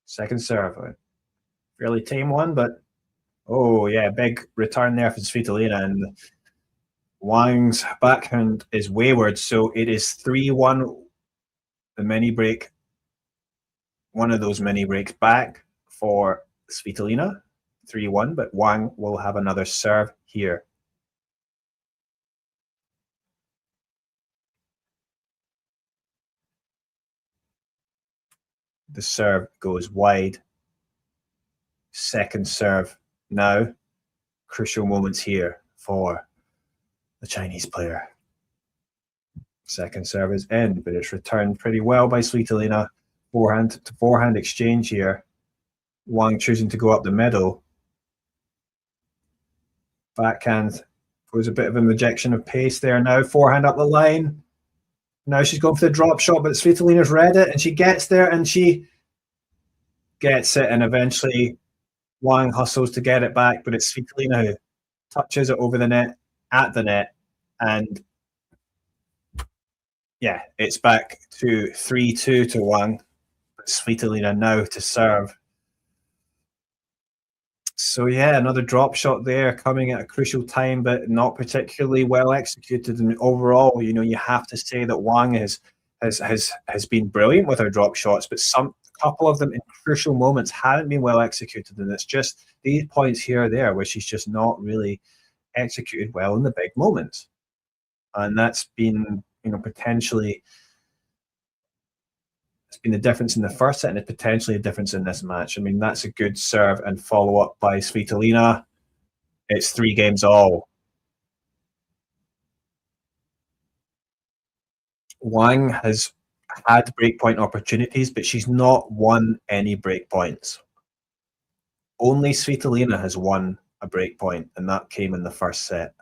Second serve, a fairly tame one, but oh yeah, big return there from Svitolina, and Wang's backhand is wayward, so it is 3-1. The mini break, one of those mini breaks back for Svitolina, 3-1, but Wang will have another serve here. The serve goes wide. Second serve now. Crucial moments here for the Chinese player. Second serve is in, but it's returned pretty well by Svitolina. Forehand to forehand exchange here. Wang choosing to go up the middle. Backhand was a bit of a rejection of pace there now. Forehand up the line. Now she's going for the drop shot, but Svitolina's read it, and she gets there, and she gets it, and eventually Wang hustles to get it back, but it's Svitolina who touches it over the net, at the net, and yeah, it's back to 3-2 to Wang. But Svitolina now to serve. So yeah, another drop shot there coming at a crucial time, but not particularly well executed. And overall, you know, you have to say that Wang has been brilliant with her drop shots, but a couple of them in crucial moments haven't been well executed, and it's just these points here or there where she's just not really executed well in the big moments, and that's been, you know, potentially it's been the difference in the first set, and it's potentially a difference in this match. I mean, that's a good serve and follow up by Svitolina. It's 3 games all. Wang has had breakpoint opportunities, but she's not won any breakpoints. Only Svitolina has won a breakpoint, and that came in the first set.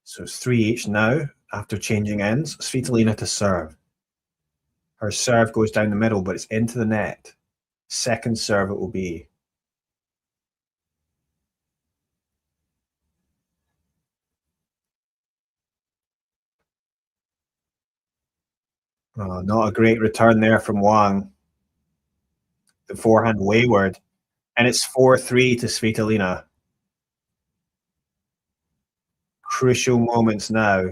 So it's 3 each now after changing ends. Svitolina to serve. Her serve goes down the middle, but it's into the net. Second serve it will be. Oh, not a great return there from Wang. The forehand wayward. And it's 4-3 to Svitolina. Crucial moments now.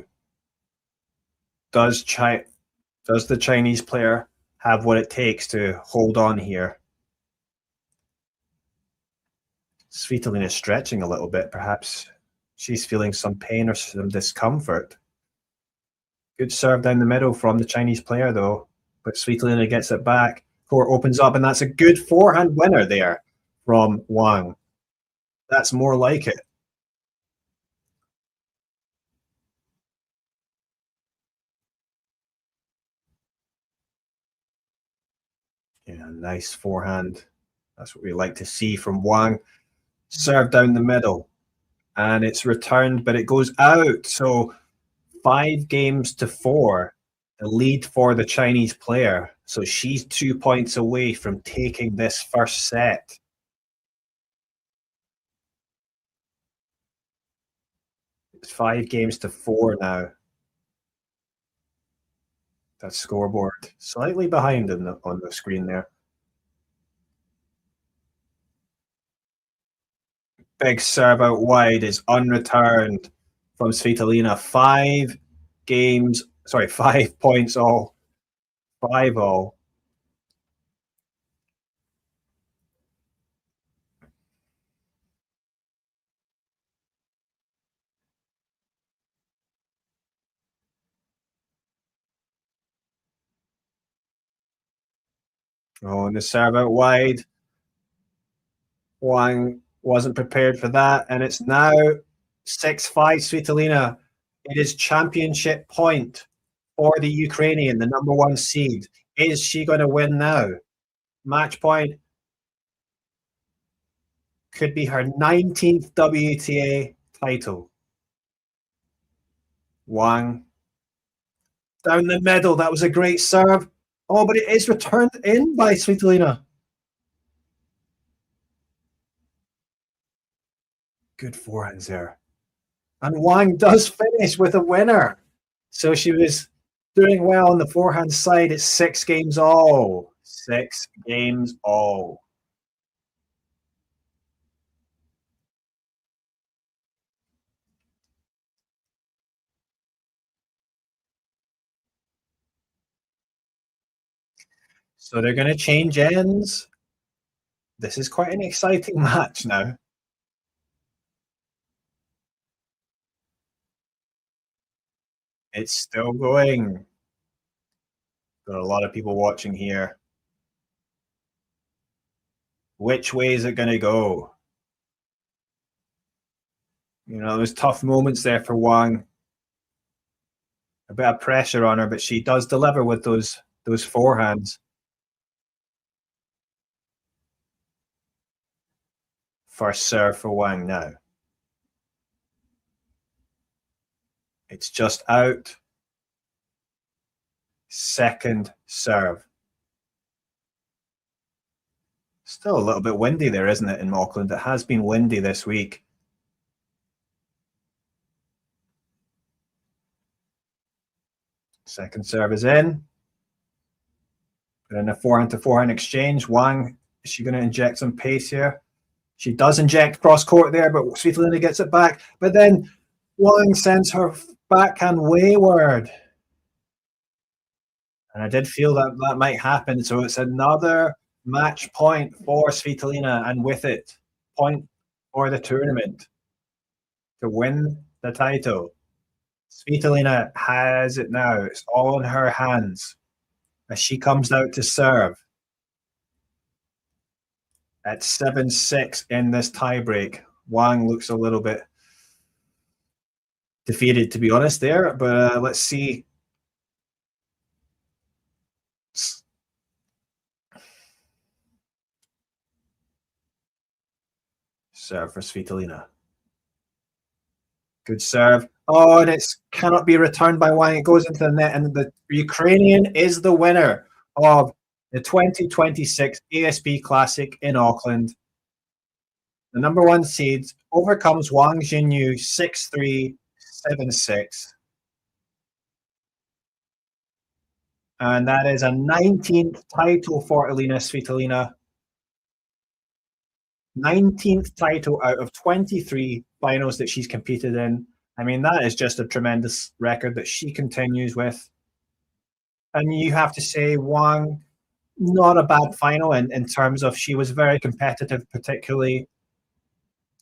Does the Chinese player have what it takes to hold on here? Svitolina is stretching a little bit. Perhaps she's feeling some pain or some discomfort. Good serve down the middle from the Chinese player, though. But Svitolina gets it back. Court opens up, and that's a good forehand winner there from Wang. That's more like it. Yeah, nice forehand. That's what we like to see from Wang. Serve down the middle, and it's returned, but it goes out. So 5-4, the lead for the Chinese player. So she's 2 points away from taking this first set. It's 5-4 now. That scoreboard slightly behind on the screen there. Big serve out wide is unreturned from Svitolina. 5 points all. 5 all. Oh, and the serve out wide. Wang wasn't prepared for that, and it's now 6-5 Svitolina. It is championship point for the Ukrainian, the number 1 seed. Is she going to win now? Match point. Could be her 19th WTA title. Wang. Down the middle. That was a great serve. Oh, but it is returned in by Svitolina. Good forehands there. And Wang does finish with a winner. So she was doing well on the forehand side. It's 6 games all. 6 games all. So they're going to change ends. This is quite an exciting match now. It's still going. There are a lot of people watching here. Which way is it going to go? You know, there's tough moments there for Wang. A bit of pressure on her, but she does deliver with those forehands. First serve for Wang now. It's just out. Second serve. Still a little bit windy there, isn't it, in Auckland? It has been windy this week. Second serve is in. Put in a forehand to forehand exchange. Wang, is she going to inject some pace here? She does inject cross court there, but Svitolina gets it back. But then Wang sends her backhand wayward. And I did feel that that might happen. So it's another match point for Svitolina, and with it, point for the tournament to win the title. Svitolina has it now. It's all in her hands as she comes out to serve at 7-6 in this tiebreak. Wang looks a little bit defeated, to be honest, there, but let's see. Serve for Svitolina. Good serve. Oh, and it cannot be returned by Wang. It goes into the net, and the Ukrainian is the winner of the 2026 ASB Classic in Auckland. The number 1 seed overcomes Wang Xinyu 6-3, 7-6. And that is a 19th title for Elina Svitolina. 19th title out of 23 finals that she's competed in. I mean, that is just a tremendous record that she continues with. And you have to say, Wang, not a bad final in terms of she was very competitive, particularly,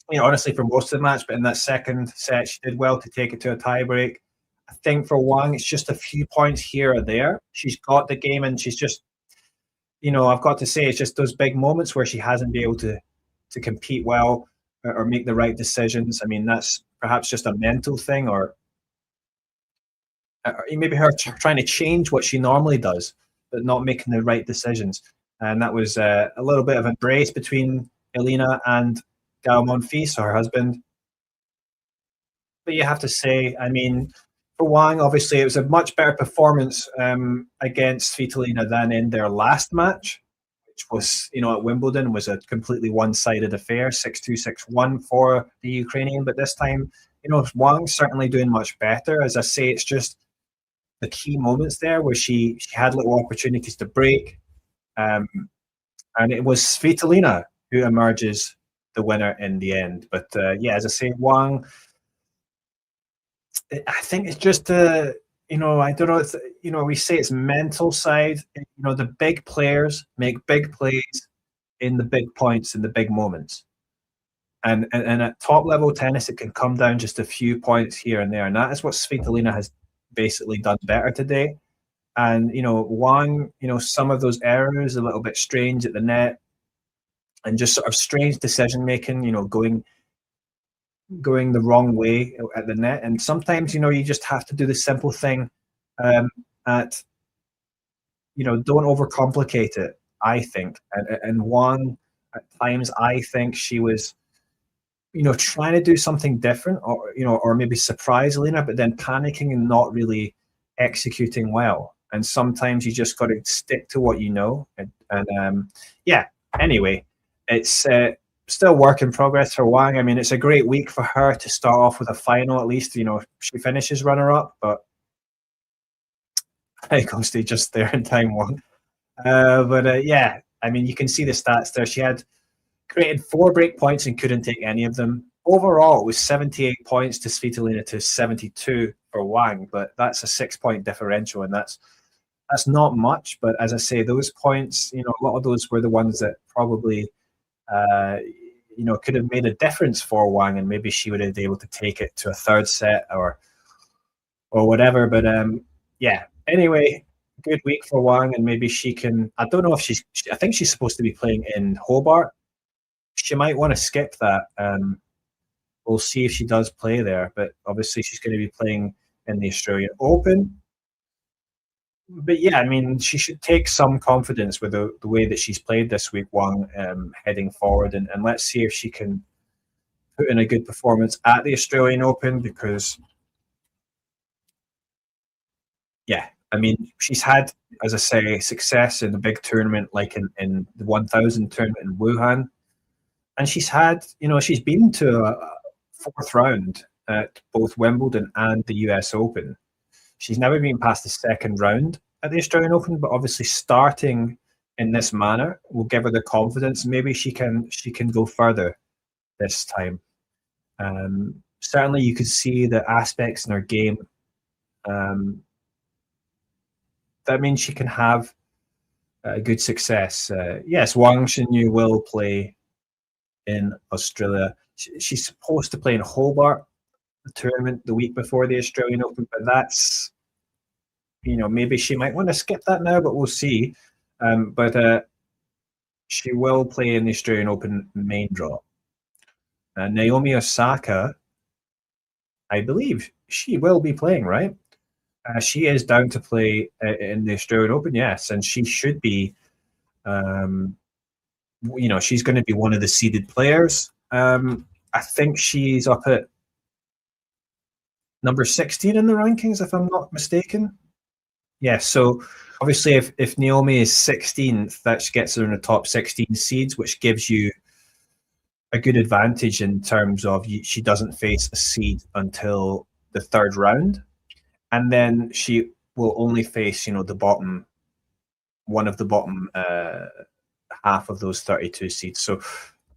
you know, honestly, for most of the match, but in that second set, she did well to take it to a tiebreak. I think for Wang, it's just a few points here or there. She's got the game, and she's just, you know, I've got to say, it's just those big moments where she hasn't been able to compete well or make the right decisions. I mean, that's perhaps just a mental thing, or maybe her trying to change what she normally does, but not making the right decisions. And that was a little bit of a brace between Elina and Gao Monfils, her husband. But you have to say, I mean, for Wang, obviously, it was a much better performance against Svitolina than in their last match, which was, you know, at Wimbledon, was a completely one-sided affair, 6-2, 6-1 for the Ukrainian. But this time, you know, Wang's certainly doing much better. As I say, it's just the key moments there where she had little opportunities to break. And it was Svitolina who emerges the winner in the end. But yeah, as I say, Wang, I think it's just you know, I don't know, it's, you know, we say it's mental side. You know, the big players make big plays in the big points, in the big moments. And at top level tennis, it can come down just a few points here and there. And that is what Svitolina has basically done better today. And, you know, Wang, you know, some of those errors, a little bit strange at the net, and just sort of strange decision making, you know, going going the wrong way at the net. And sometimes, you just have to do the simple thing at, don't overcomplicate it, I think. And Wang, at times, I think she was, trying to do something different or maybe surprise Elina, but then panicking and not really executing well. And sometimes you just got to stick to what you know. Yeah, anyway, it's still work in progress for Wang. I mean, it's a great week for her to start off with a final, at least. She finishes runner-up, but I go stay just there in time one. Yeah, I mean, you can see the stats there. She had created 4 break points and couldn't take any of them. Overall, it was 78 points to Svitolina to 72 for Wang, but that's a 6-point differential, and that's not much. But as I say, those points, a lot of those were the ones that probably, could have made a difference for Wang, and maybe she would have been able to take it to a 3rd set or whatever. But yeah, anyway, good week for Wang, and maybe she can. I don't know if I think she's supposed to be playing in Hobart. She might want to skip that. We'll see if she does play there, but obviously she's going to be playing in the Australian Open. But yeah, I mean, she should take some confidence with the way that she's played this week, Wang, heading forward, and let's see if she can put in a good performance at the Australian Open, because yeah, I mean, she's had, as I say, success in the big tournament, like in the 1000 tournament in Wuhan. And she's had, she's been to a 4th round at both Wimbledon and the US Open. She's never been past the 2nd round at the Australian Open, but obviously starting in this manner will give her the confidence. Maybe she can go further this time. Certainly, you could see the aspects in her game that means she can have good success. Yes, Wang Xinyu will play in Australia. She's supposed to play in Hobart, the tournament the week before the Australian Open, but that's, maybe she might want to skip that now, but we'll see. But she will play in the Australian Open main draw. Naomi Osaka, I believe she will be playing, right? She is down to play in the Australian Open, yes, and she should be, she's going to be one of the seeded players. I think she's up at number 16 in the rankings, if I'm not mistaken. Yeah, so obviously if Naomi is 16th, that gets her in the top 16 seeds, which gives you a good advantage in terms of she doesn't face a seed until the 3rd round. And then she will only face, one of the bottom half of those 32 seeds. So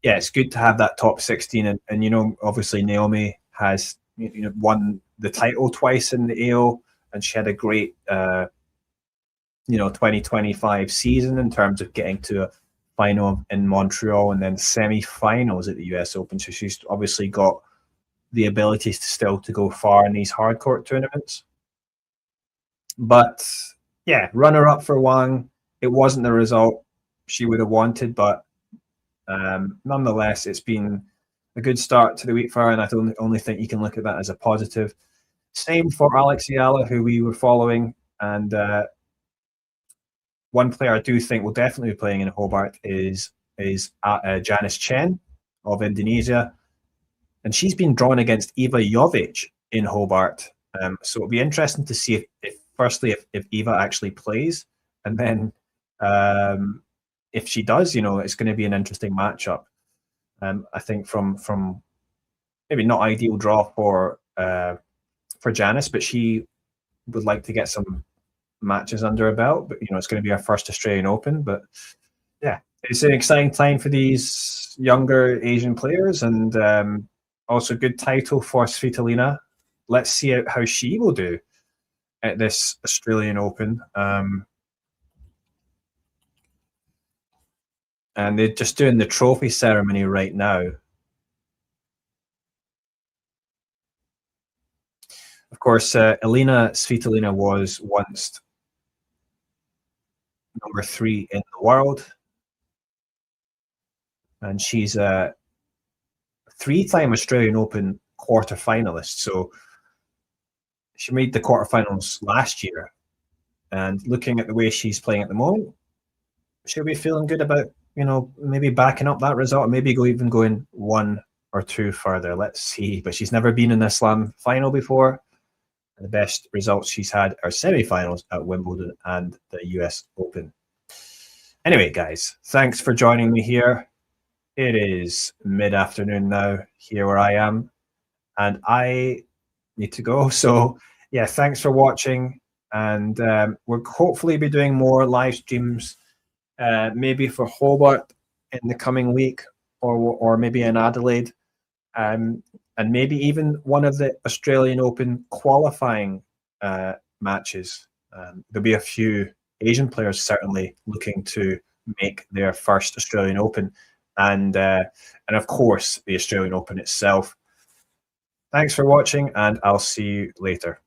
yeah, it's good to have that top 16. And obviously Naomi has won the title twice in the AO, and she had a great 2025 season in terms of getting to a final in Montreal and then semi-finals at the US Open. So she's obviously got the abilities to go far in these hard court tournaments. But yeah, runner-up for Wang. It wasn't the result she would have wanted, but nonetheless, it's been a good start to the week for her, and I only think you can look at that as a positive. Same for Alex Ayala, who we were following, and one player I do think will definitely be playing in Hobart is Janice Chen of Indonesia, and she's been drawn against Eva Jovic in Hobart. So it'll be interesting to see if Eva actually plays, and then if she does, it's going to be an interesting matchup. I think from maybe not ideal draw for Janice, but she would like to get some matches under her belt. But it's going to be her first Australian Open. But yeah, it's an exciting time for these younger Asian players, and also good title for Svitolina. Let's see how she will do at this Australian Open. And they're just doing the trophy ceremony right now. Of course, Elina Svitolina was once number 3 in the world. And she's a 3-time Australian Open quarterfinalist. So she made the quarterfinals last year, and looking at the way she's playing at the moment, she'll be feeling good about, you know, maybe backing up that result, or maybe even going 1 or 2 further. Let's see. But she's never been in a slam final before. The best results she's had are semi-finals at Wimbledon and the US Open. Anyway, guys, thanks for joining me here. It is mid-afternoon now here where I am, and I need to go. So yeah, thanks for watching, and we'll hopefully be doing more live streams, maybe for Hobart in the coming week, or maybe in Adelaide. And maybe even one of the Australian Open qualifying matches. There'll be a few Asian players certainly looking to make their first Australian Open, and of course the Australian Open itself. Thanks for watching, and I'll see you later.